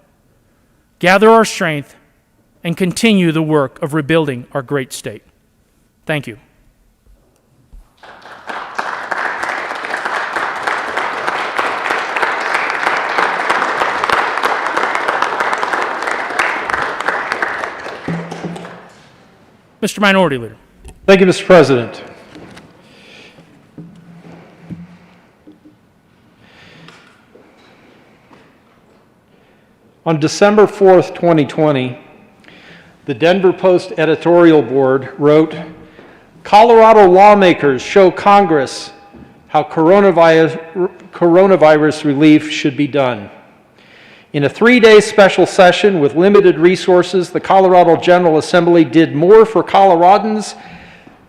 gather our strength, and continue the work of rebuilding our great state. Thank you. Mr. Minority Leader. Thank you, Mr. President. On December 4th, 2020, the Denver Post editorial board wrote, "Colorado lawmakers show Congress how coronavirus relief should be done. In a 3-day special session with limited resources, the Colorado General Assembly did more for Coloradans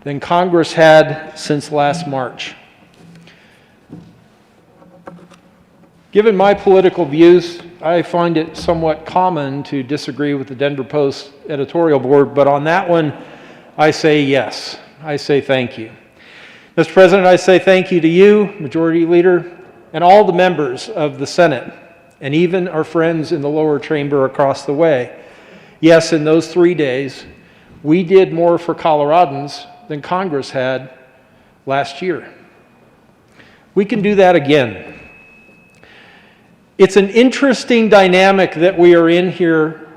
than Congress had since last March." Given my political views, I find it somewhat common to disagree with the Denver Post editorial board, but on that one, I say yes. I say thank you. Mr. President, I say thank you to you, Majority Leader, and all the members of the Senate, and even our friends in the lower chamber across the way. Yes, in those 3 days, we did more for Coloradans than Congress had last year. We can do that again. It's an interesting dynamic that we are in here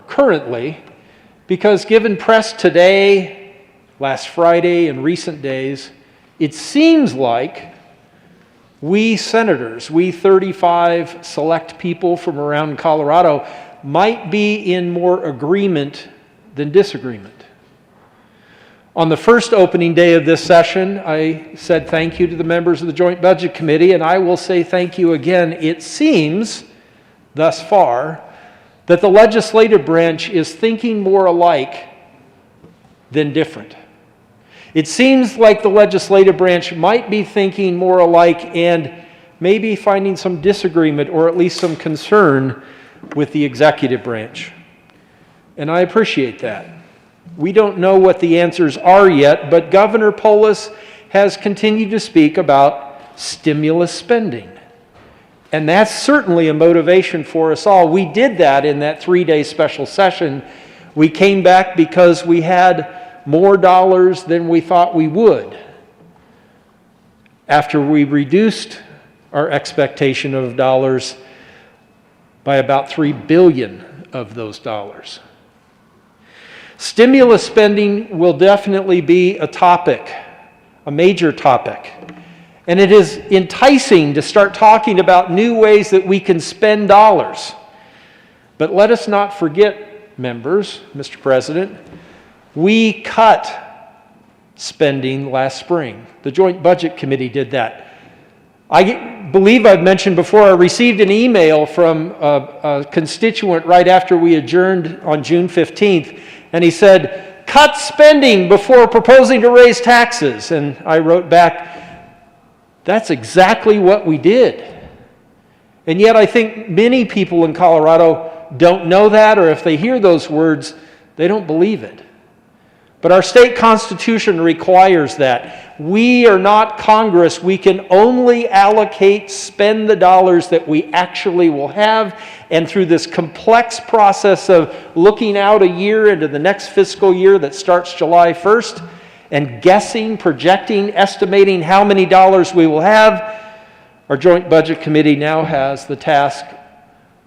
currently, because given press today, last Friday, and recent days, it seems like we senators, we 35 select people from around Colorado, might be in more agreement than disagreement. On the first opening day of this session, I said thank you to the members of the Joint Budget Committee, and I will say thank you again. It seems, thus far, that the legislative branch is thinking more alike than different. It seems like the legislative branch might be thinking more alike and maybe finding some disagreement or at least some concern with the executive branch. And I appreciate that. We don't know what the answers are yet, but Governor Polis has continued to speak about stimulus spending. And that's certainly a motivation for us all. We did that in that 3-day special session. We came back because we had more dollars than we thought we would. After we reduced our expectation of dollars by about $3 billion of those dollars. Stimulus spending will definitely be a topic, a major topic. And it is enticing to start talking about new ways that we can spend dollars. But let us not forget, members, Mr. President, we cut spending last spring. The Joint Budget Committee did that. I believe I've mentioned before, I received an email from a constituent right after we adjourned on June 15th, and he said, cut spending before proposing to raise taxes. And I wrote back, that's exactly what we did. And yet I think many people in Colorado don't know that, or if they hear those words, they don't believe it. But our state constitution requires that. We are not Congress. We can only spend the dollars that we actually will have. And through this complex process of looking out a year into the next fiscal year that starts July 1st, and guessing, projecting, estimating how many dollars we will have, our Joint Budget Committee now has the task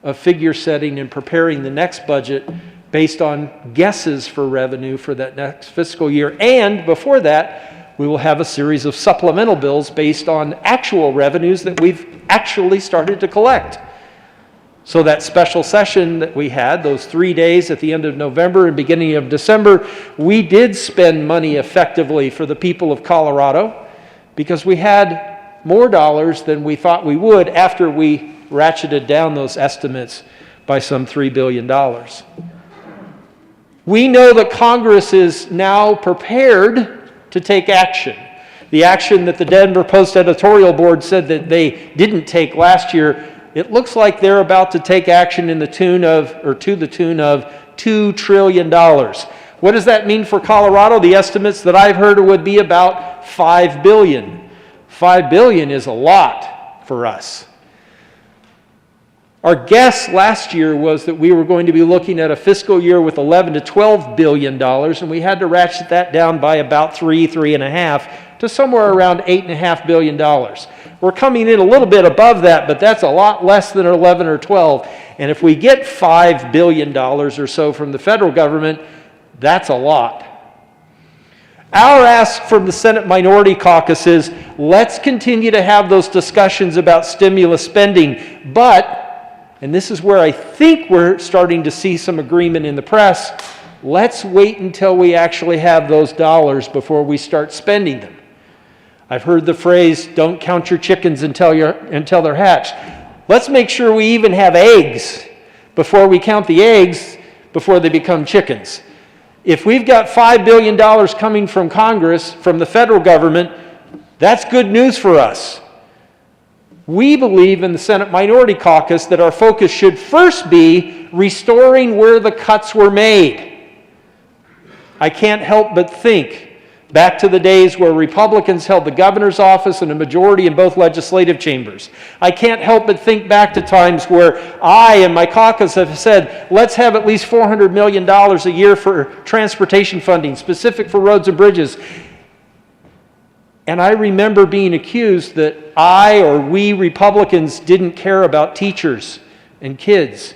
of figure setting and preparing the next budget based on guesses for revenue for that next fiscal year. And before that, we will have a series of supplemental bills based on actual revenues that we've actually started to collect. So that special session that we had, those 3 days at the end of November and beginning of December, we did spend money effectively for the people of Colorado because we had more dollars than we thought we would after we ratcheted down those estimates by some $3 billion. We know that Congress is now prepared to take action. The action that the Denver Post editorial board said that they didn't take last year, it looks like they're about to take action to the tune of $2 trillion. What does that mean for Colorado? The estimates that I've heard would be about $5 billion. $5 billion is a lot for us. Our guess last year was that we were going to be looking at a fiscal year with $11 to $12 billion, and we had to ratchet that down by about $3.5 to somewhere around $8.5 billion. We're coming in a little bit above that, but that's a lot less than 11 or 12. And if we get $5 billion or so from the federal government, that's a lot. Our ask from the Senate Minority Caucus is, let's continue to have those discussions about stimulus spending, but, and this is where I think we're starting to see some agreement in the press, let's wait until we actually have those dollars before we start spending them. I've heard the phrase, don't count your chickens until they're hatched. Let's make sure we even have eggs before we count the eggs before they become chickens. If we've got $5 billion coming from Congress, from the federal government, that's good news for us. We believe in the Senate Minority Caucus that our focus should first be restoring where the cuts were made. I can't help but think back to the days where Republicans held the governor's office and a majority in both legislative chambers. I can't help but think back to times where I and my caucus have said, let's have at least $400 million a year for transportation funding, specific for roads and bridges. And I remember being accused that I or we Republicans didn't care about teachers and kids.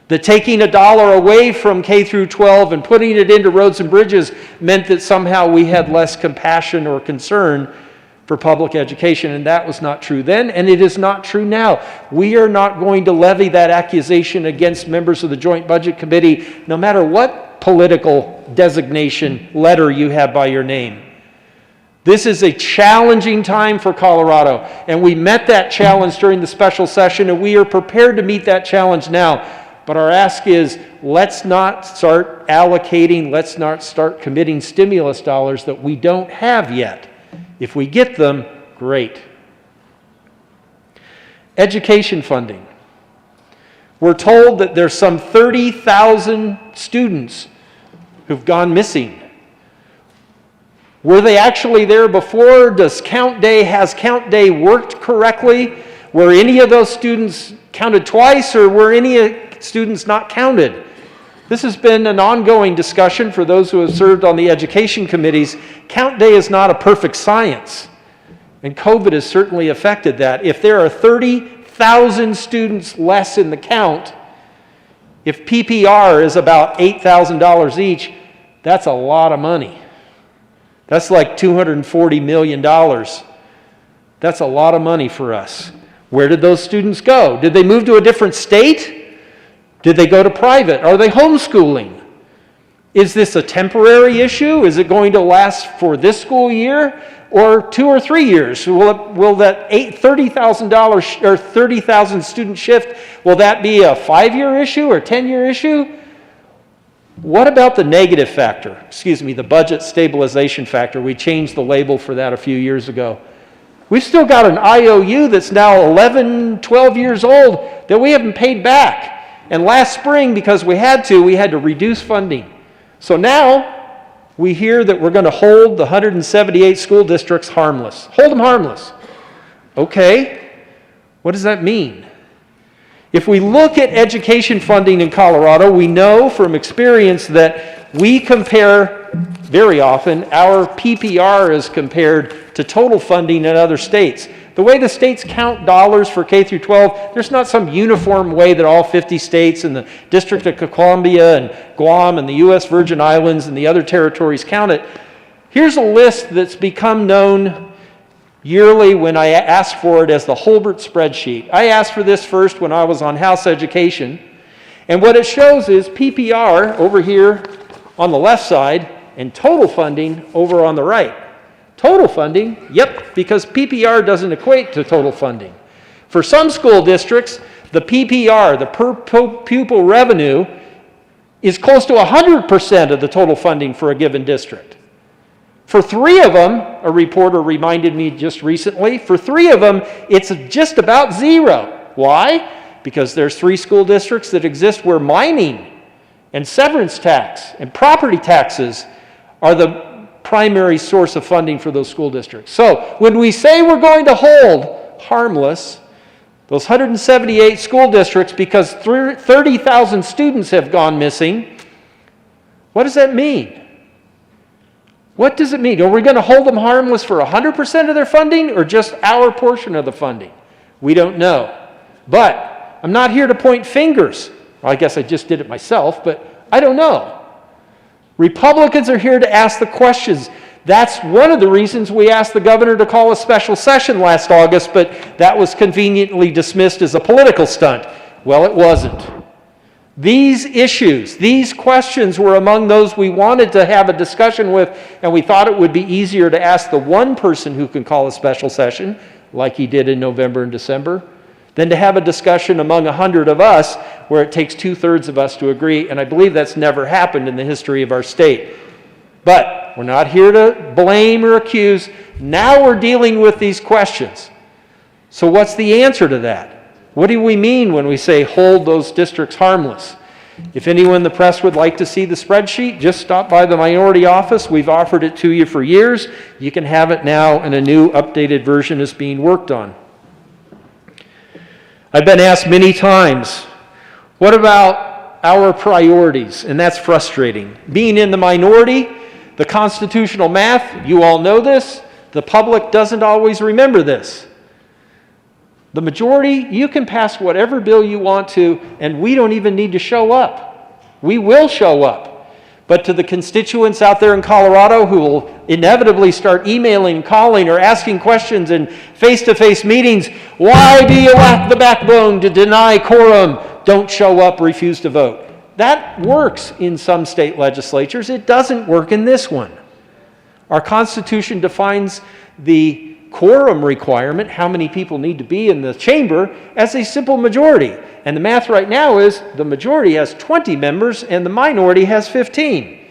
That taking $1 away from K through 12 and putting it into roads and bridges meant that somehow we had less compassion or concern for public education. And that was not true then, and it is not true now. We are not going to levy that accusation against members of the Joint Budget Committee, no matter what political designation letter you have by your name. This is a challenging time for Colorado, and we met that challenge during the special session, and we are prepared to meet that challenge now. But our ask is, let's not start allocating, let's not start committing stimulus dollars that we don't have yet. If we get them, great. Education funding. We're told that there's some 30,000 students who've gone missing. Were they actually there before? Has Count Day worked correctly? Were any of those students counted twice, or were any students not counted? This has been an ongoing discussion for those who have served on the education committees. Count Day is not a perfect science, and COVID has certainly affected that. If there are 30,000 students less in the count, if PPR is about $8,000 each, that's a lot of money. That's like $240 million. That's a lot of money for us. Where did those students go? Did they move to a different state? Did they go to private? Are they homeschooling? Is this a temporary issue? Is it going to last for this school year or 2 or 3 years? Will that $30,000 or 30,000 student shift, will that be a 5-year issue or 10-year issue? What about the negative factor? The budget stabilization factor. We changed the label for that a few years ago. We've still got an IOU that's now 11, 12 years old that we haven't paid back. And last spring, because we had to reduce funding. So now we hear that we're going to hold the 178 school districts harmless. Hold them harmless. Okay, what does that mean? If we look at education funding in Colorado, we know from experience that we compare very often, our PPR is compared to total funding in other states. The way the states count dollars for K through 12, there's not some uniform way that all 50 states and the District of Columbia and Guam and the U.S. Virgin Islands and the other territories count it. Here's a list that's become known yearly when I ask for it as the Holbert spreadsheet. I asked for this first when I was on House Education, and what it shows is PPR over here on the left side and total funding over on the right. Total funding, yep, because PPR doesn't equate to total funding. For some school districts, the PPR, the per pupil revenue, is close to 100% of the total funding for a given district. For 3 of them, a reporter reminded me just recently, for 3 of them, it's just about 0. Why? Because there's 3 school districts that exist where mining and severance tax and property taxes are the primary source of funding for those school districts. So when we say we're going to hold harmless those 178 school districts because 30,000 students have gone missing, what does that mean? What does it mean? Are we going to hold them harmless for 100% of their funding or just our portion of the funding? We don't know. But I'm not here to point fingers. Well, I guess I just did it myself, but I don't know. Republicans are here to ask the questions. That's one of the reasons we asked the governor to call a special session last August, but that was conveniently dismissed as a political stunt. Well, it wasn't. These issues, these questions were among those we wanted to have a discussion with, and we thought it would be easier to ask the one person who can call a special session, like he did in November and December, than to have a discussion among 100 of us where it takes 2/3 of us to agree, and I believe that's never happened in the history of our state. But we're not here to blame or accuse. Now we're dealing with these questions. So what's the answer to that? What do we mean when we say hold those districts harmless? If anyone in the press would like to see the spreadsheet, just stop by the minority office. We've offered it to you for years. You can have it now, and a new updated version is being worked on. I've been asked many times, what about our priorities? And that's frustrating. Being in the minority, the constitutional math, you all know this, the public doesn't always remember this. The majority, you can pass whatever bill you want to, and we don't even need to show up. We will show up. But to the constituents out there in Colorado who will inevitably start emailing, calling, or asking questions in face-to-face meetings, why do you lack the backbone to deny quorum? Don't show up, refuse to vote. That works in some state legislatures. It doesn't work in this one. Our Constitution defines the quorum requirement, how many people need to be in the chamber, as a simple majority. And the math right now is the majority has 20 members and the minority has 15.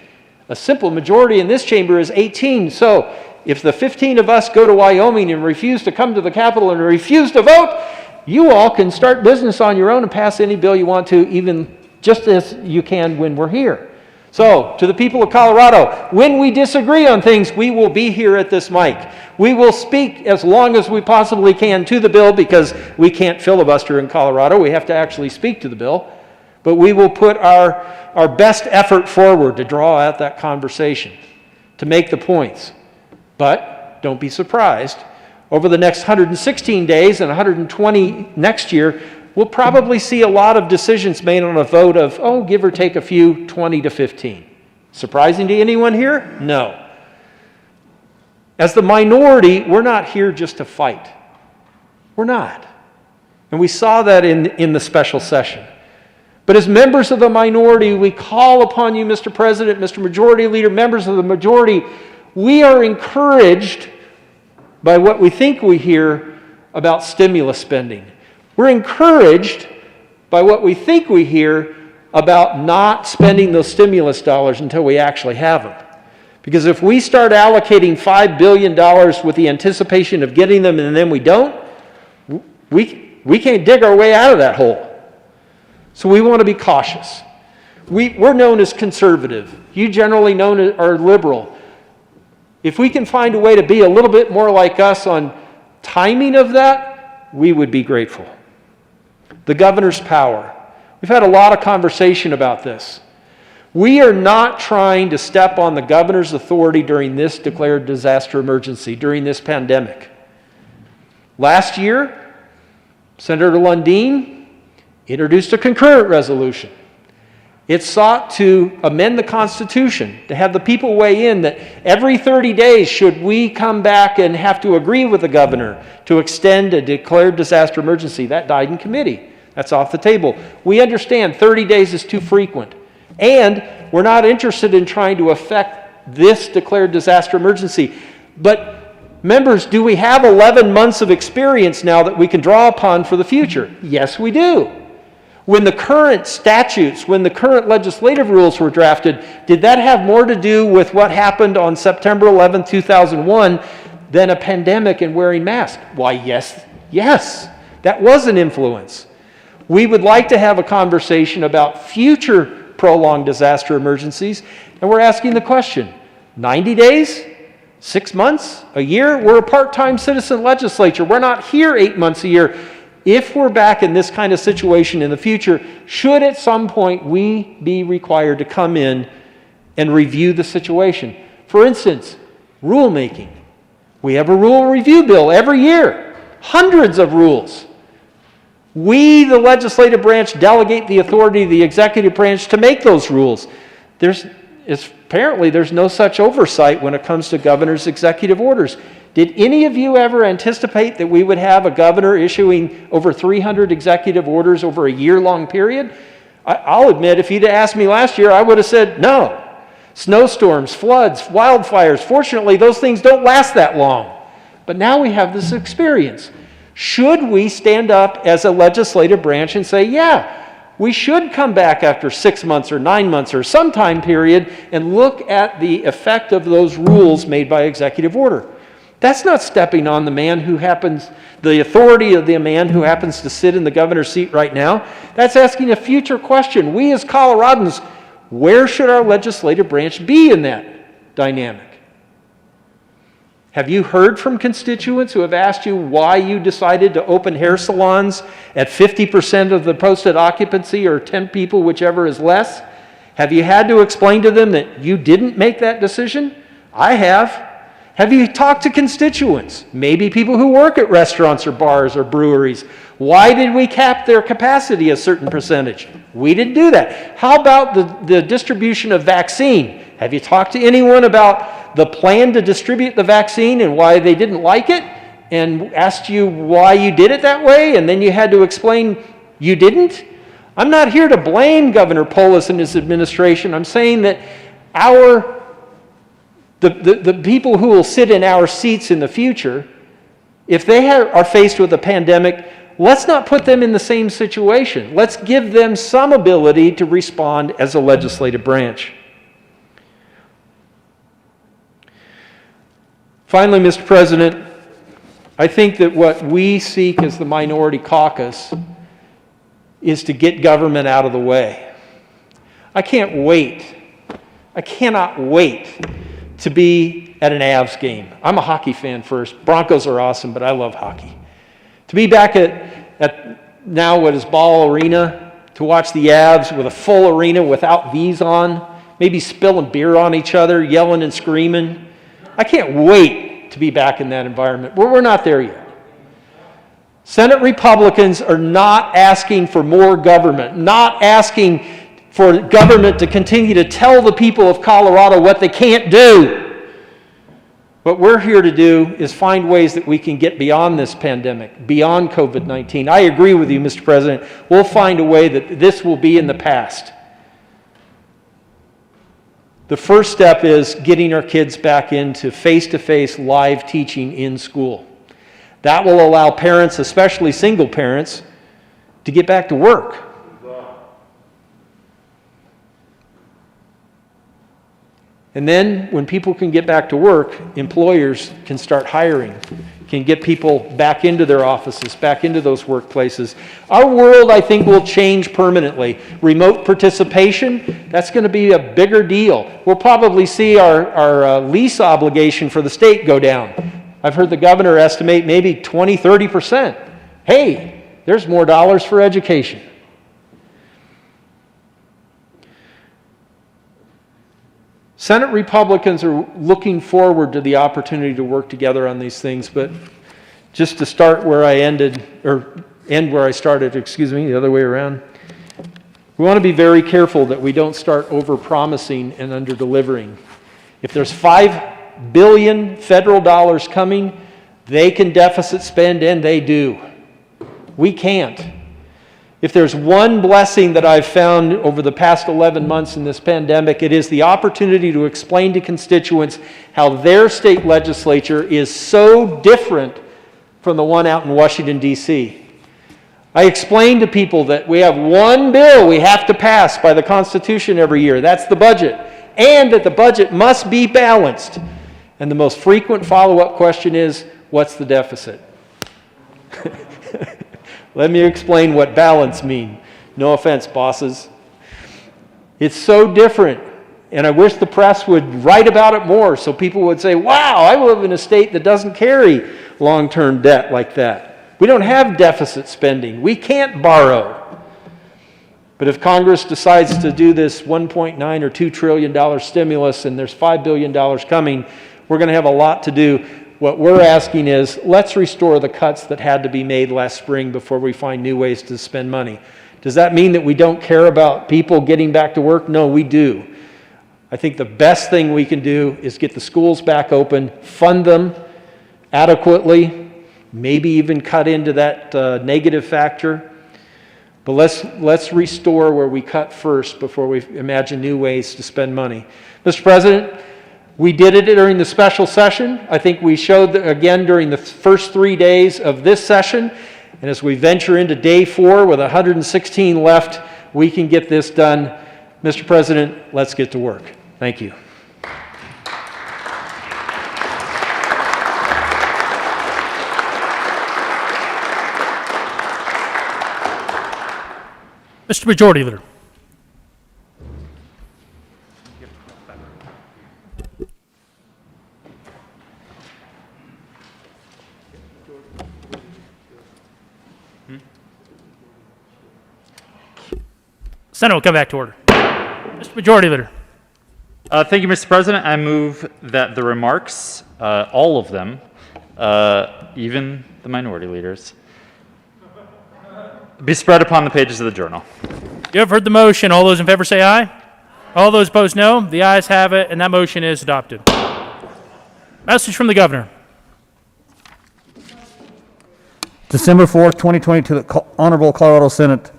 A simple majority in this chamber is 18. So if the 15 of us go to Wyoming and refuse to come to the Capitol and refuse to vote, you all can start business on your own and pass any bill you want to, even just as you can when we're here. So, to the people of Colorado, when we disagree on things, we will be here at this mic. We will speak as long as we possibly can to the bill because we can't filibuster in Colorado. We have to actually speak to the bill. But we will put our best effort forward to draw out that conversation, to make the points. But don't be surprised. Over the next 116 days and 120 next year, we'll probably see a lot of decisions made on a vote of, give or take a few, 20 to 15. Surprising to anyone here? No. As the minority, we're not here just to fight. We're not. And we saw that in the special session. But as members of the minority, we call upon you, Mr. President, Mr. Majority Leader, members of the majority, we are encouraged by what we think we hear about stimulus spending. We're encouraged by what we think we hear about not spending those stimulus dollars until we actually have them. Because if we start allocating $5 billion with the anticipation of getting them and then we don't, we can't dig our way out of that hole. So we want to be cautious. We're known as conservative. You generally are liberal. If we can find a way to be a little bit more like us on timing of that, we would be grateful. The governor's power. We've had a lot of conversation about this. We are not trying to step on the governor's authority during this declared disaster emergency, during this pandemic. Last year, Senator Lundeen introduced a concurrent resolution. It sought to amend the Constitution, to have the people weigh in that every 30 days should we come back and have to agree with the governor to extend a declared disaster emergency. That died in committee. That's off the table. We understand 30 days is too frequent. And we're not interested in trying to affect this declared disaster emergency. But members, do we have 11 months of experience now that we can draw upon for the future? Yes, we do. When the current statutes, when the current legislative rules were drafted, did that have more to do with what happened on September 11, 2001 than a pandemic and wearing masks? Why, yes, that was an influence. We would like to have a conversation about future prolonged disaster emergencies, and we're asking the question, 90 days? 6 months? A year? We're a part-time citizen legislature. We're not here 8 months a year. If we're back in this kind of situation in the future, should at some point we be required to come in and review the situation? For instance, rulemaking. We have a rule review bill every year, hundreds of rules. We, the legislative branch, delegate the authority of the executive branch to make those rules. Apparently, there's no such oversight when it comes to governor's executive orders. Did any of you ever anticipate that we would have a governor issuing over 300 executive orders over a year-long period? I'll admit, if you'd asked me last year, I would have said no. Snowstorms, floods, wildfires, fortunately, those things don't last that long. But now we have this experience. Should we stand up as a legislative branch and say, yeah, we should come back after 6 months or 9 months or some time period and look at the effect of those rules made by executive order? That's not stepping on the authority of the man who happens to sit in the governor's seat right now. That's asking a future question. We as Coloradans, where should our legislative branch be in that dynamic? Have you heard from constituents who have asked you why you decided to open hair salons at 50% of the posted occupancy or 10 people, whichever is less? Have you had to explain to them that you didn't make that decision? I have. Have you talked to constituents, maybe people who work at restaurants or bars or breweries? Why did we cap their capacity a certain percentage? We didn't do that. How about the distribution of vaccine? Have you talked to anyone about the plan to distribute the vaccine and why they didn't like it and asked you why you did it that way and then you had to explain you didn't? I'm not here to blame Governor Polis and his administration. I'm saying that the people who will sit in our seats in the future, if they are faced with a pandemic, let's not put them in the same situation. Let's give them some ability to respond as a legislative branch. Finally, Mr. President, I think that what we seek as the minority caucus is to get government out of the way. I cannot wait to be at an Avs game. I'm a hockey fan first. Broncos are awesome, but I love hockey. To be back at now what is Ball Arena, to watch the Avs with a full arena without these on, maybe spilling beer on each other, yelling and screaming. I can't wait to be back in that environment. We're not there yet. Senate Republicans are not asking for more government, not asking for government to continue to tell the people of Colorado what they can't do. What we're here to do is find ways that we can get beyond this pandemic, beyond COVID-19. I agree with you, Mr. President. We'll find a way that this will be in the past. The first step is getting our kids back into face-to-face live teaching in school. That will allow parents, especially single parents, to get back to work. And then when people can get back to work, employers can start hiring, can get people back into their offices, back into those workplaces. Our world, I think, will change permanently. Remote participation, that's going to be a bigger deal. We'll probably see our lease obligation for the state go down. I've heard the governor estimate maybe 20, 30%. Hey, there's more dollars for education. Senate Republicans are looking forward to the opportunity to work together on these things, but just to start where I ended, or end where I started, the other way around. We want to be very careful that we don't start over-promising and under-delivering. If there's $5 billion federal dollars coming, they can deficit spend, and they do. We can't. If there's one blessing that I've found over the past 11 months in this pandemic, it is the opportunity to explain to constituents how their state legislature is so different from the one out in Washington, D.C. I explain to people that we have one bill we have to pass by the Constitution every year. That's the budget. And that the budget must be balanced. And the most frequent follow-up question is, what's the deficit? Let me explain what balance means. No offense, bosses. It's so different. And I wish the press would write about it more so people would say, wow, I live in a state that doesn't carry long-term debt like that. We don't have deficit spending. We can't borrow. But if Congress decides to do this $1.9 or $2 trillion stimulus and there's $5 billion coming, we're going to have a lot to do. What we're asking is, let's restore the cuts that had to be made last spring before we find new ways to spend money. Does that mean that we don't care about people getting back to work? No, we do. I think the best thing we can do is get the schools back open, fund them adequately, maybe even cut into that negative factor. But let's restore where we cut first before we imagine new ways to spend money. Mr. President, we did it during the special session. I think we showed again during the first 3 days of this session. And as we venture into day 4 with 116 left, we can get this done. Mr. President, let's get to work. Thank you. Mr. Majority Leader. Senate will come back to order. Mr. Majority Leader. Thank you, Mr. President. I move that the remarks, all of them, even the minority leaders, be spread upon the pages of the journal. You have heard the motion. All those in favor say aye. All those opposed, no. The ayes have it, and that motion is adopted. Message from the governor. December 4th, 2020, to the Honorable Colorado Senate.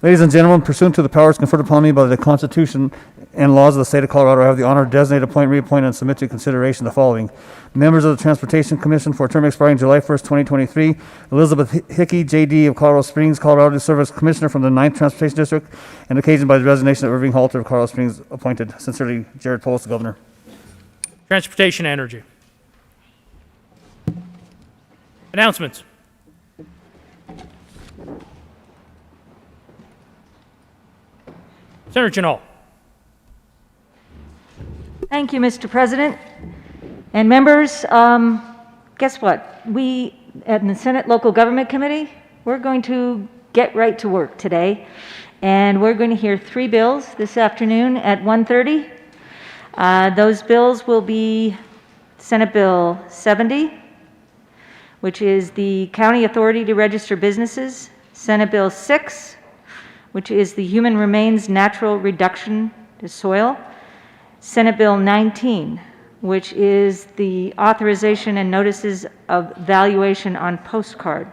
Ladies and gentlemen, pursuant to the powers conferred upon me by the Constitution and laws of the state of Colorado, I have the honor to designate, appoint, reappoint, and submit to consideration the following. Members of the Transportation Commission for a term expiring July 1st, 2023. Elizabeth Hickey, J.D. of Colorado Springs, Colorado, to serve as Commissioner from the 9th Transportation District, and occasioned by the resignation of Irving Halter of Colorado Springs, appointed. Sincerely, Jared Polis, Governor. Transportation and Energy. Announcements. Senator Chenal. Thank you, Mr. President. And members, guess what? We, at the Senate Local Government Committee, we're going to get right to work today. And we're going to hear 3 bills this afternoon at 1:30. Those bills will be Senate Bill 70, which is the County Authority to Register Businesses, Senate Bill 6, which is the Human Remains Natural Reduction to Soil, Senate Bill 19, which is the authorization and notices of valuation on postcard.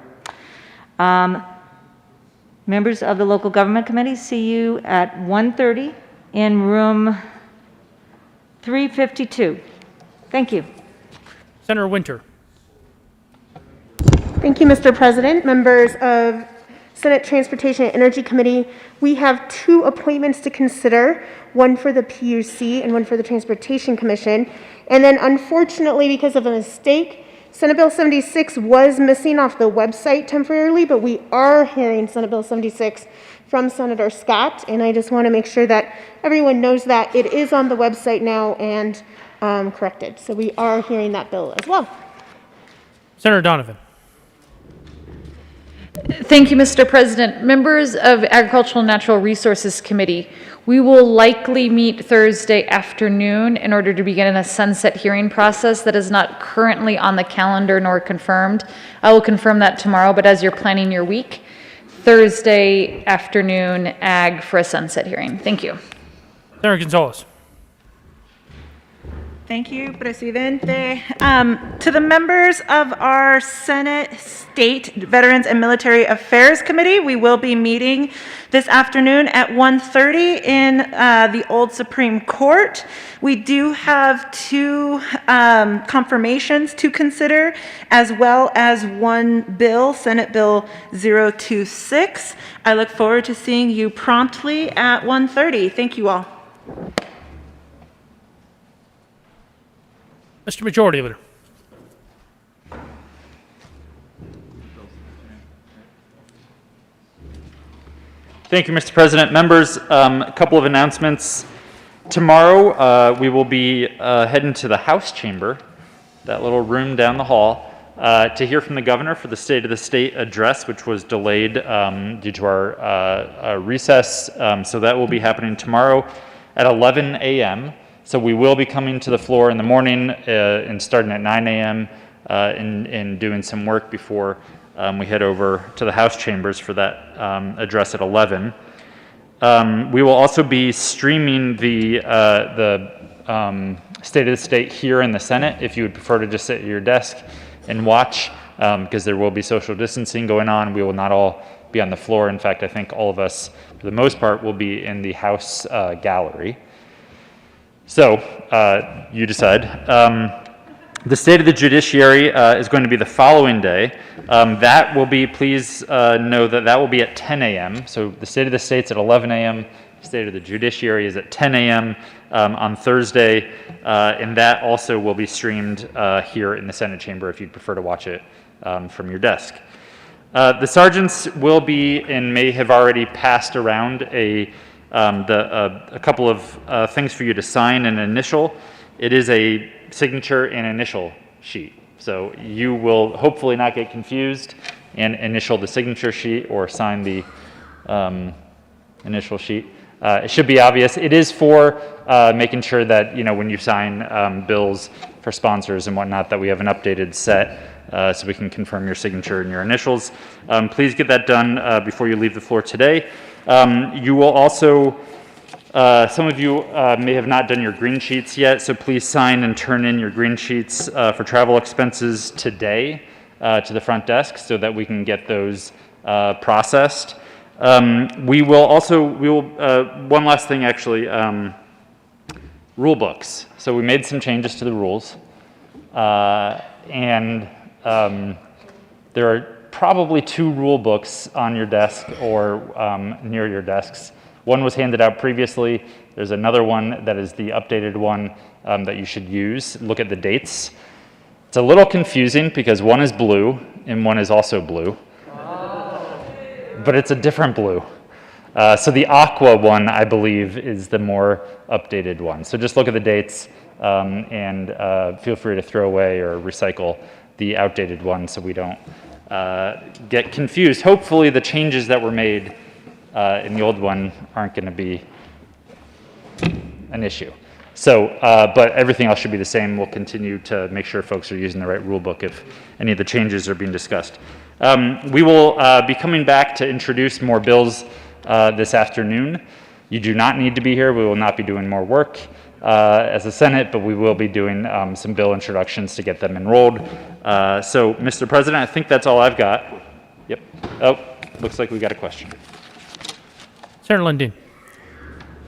Members of the Local Government Committee, see you at 1:30 in room 352. Thank you. Senator Winter. Thank you, Mr. President. Members of Senate Transportation and Energy Committee, we have 2 appointments to consider, one for the PUC and one for the Transportation Commission. And then unfortunately, because of a mistake, Senate Bill 76 was missing off the website temporarily, but we are hearing Senate Bill 76 from Senator Scott, and I just want to make sure that everyone knows that it is on the website now and corrected. So we are hearing that bill as well. Senator Donovan. Thank you, Mr. President. Members of Agricultural and Natural Resources Committee, we will likely meet Thursday afternoon in order to begin a sunset hearing process that is not currently on the calendar nor confirmed. I will confirm that tomorrow, but as you're planning your week, Thursday afternoon, ag for a sunset hearing. Thank you. Senator Gonzalez. Thank you, Presidente. To the members of our Senate State Veterans and Military Affairs Committee, we will be meeting this afternoon at 1:30 in the Old Supreme Court. We do have 2 confirmations to consider, as well as 1 bill, Senate Bill 026. I look forward to seeing you promptly at 1:30. Thank you all. Mr. Majority Leader. Thank you, Mr. President. Members, a couple of announcements. Tomorrow, we will be heading to the House chamber, that little room down the hall, to hear from the governor for the State of the State address, which was delayed due to our recess. So that will be happening tomorrow at 11 a.m. So we will be coming to the floor in the morning and starting at 9 a.m. And doing some work before we head over to the House chambers for that address at 11. We will also be streaming the State of the State here in the Senate if you would prefer to just sit at your desk and watch, because there will be social distancing going on. We will not all be on the floor. In fact, I think all of us, for the most part, will be in the House gallery. So, you decide. The State of the Judiciary is going to be the following day. That will be, please know that that will be at 10 a.m. So the State of the State's at 11 a.m. State of the Judiciary is at 10 a.m. On Thursday. And that also will be streamed here in the Senate chamber if you'd prefer to watch it from your desk. The sergeants will be and may have already passed around a couple of things for you to sign and initial. It is a signature and initial sheet. So you will hopefully not get confused and initial the signature sheet or sign the initial sheet. It should be obvious. It is for making sure that, when you sign bills for sponsors and whatnot, that we have an updated set so we can confirm your signature and your initials. Please get that done before you leave the floor today. You will also, some of you may have not done your green sheets yet, so please sign and turn in your green sheets for travel expenses today to the front desk so that we can get those processed. We will, one last thing actually, rule books. So we made some changes to the rules, and there are probably 2 rule books on your desk or near your desks. One was handed out previously. There's another one that is the updated one that you should use. Look at the dates. It's a little confusing because one is blue and one is also blue. But it's a different blue. So the aqua one, I believe, is the more updated one. So just look at the dates and feel free to throw away or recycle the outdated one so we don't get confused. Hopefully the changes that were made in the old one aren't going to be an issue. So, but everything else should be the same. We'll continue to make sure folks are using the right rule book if any of the changes are being discussed. We will be coming back to introduce more bills this afternoon. You do not need to be here. We will not be doing more work as a Senate, but we will be doing some bill introductions to get them enrolled. So, Mr. President, I think that's all I've got. Yep. Oh, looks like we got a question. Senator Lundin.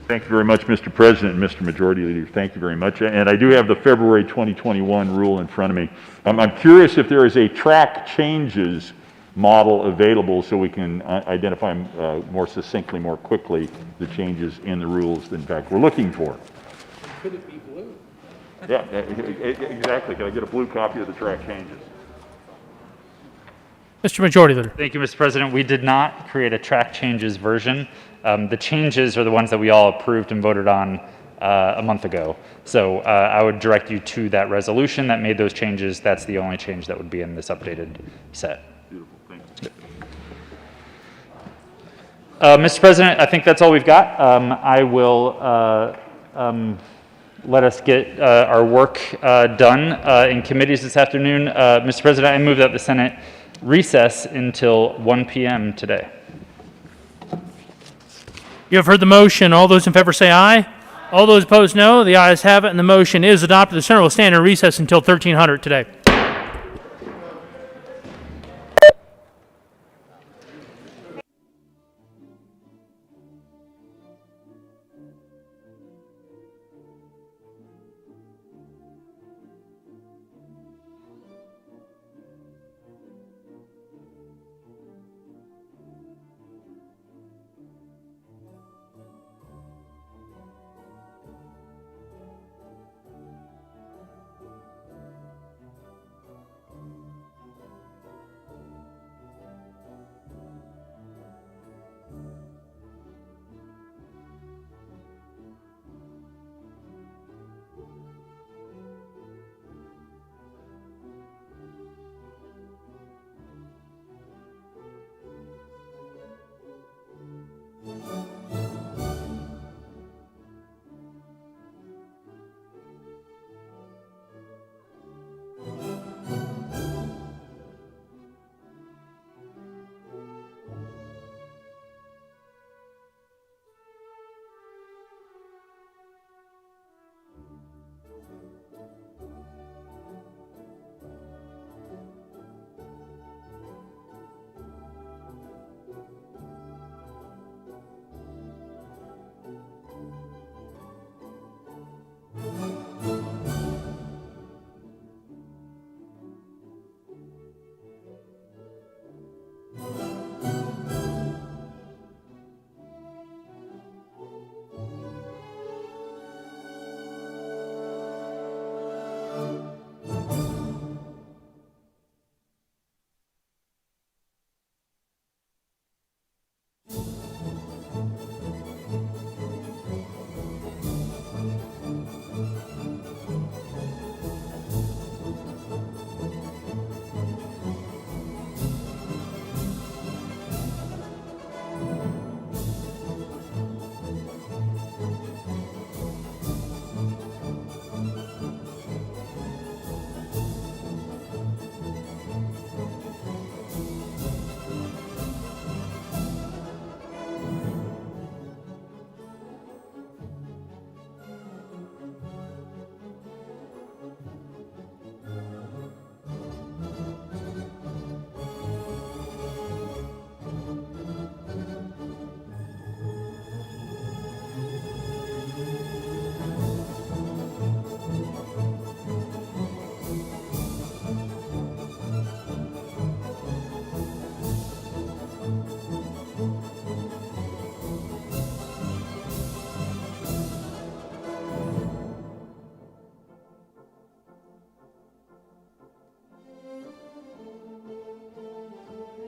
Thank you very much, Mr. President and Mr. Majority Leader. Thank you very much. And I do have the February 2021 rule in front of me. I'm curious if there is a track changes model available so we can identify more succinctly, more quickly, the changes in the rules that, in fact, we're looking for. Could it be blue? Yeah, exactly. Can I get a blue copy of the track changes? Mr. Majority Leader. Thank you, Mr. President. We did not create a track changes version. The changes are the ones that we all approved and voted on a month ago. So I would direct you to that resolution that made those changes. That's the only change that would be in this updated set. Beautiful. Thank you. Mr. President, I think that's all we've got. I will let us get our work done in committees this afternoon. Mr. President, I move that the Senate recess until 1 p.m. today. You have heard the motion. All those in favor say aye. All those opposed, no. The ayes have it, and the motion is adopted. The Senate will stand in recess until 1300 today.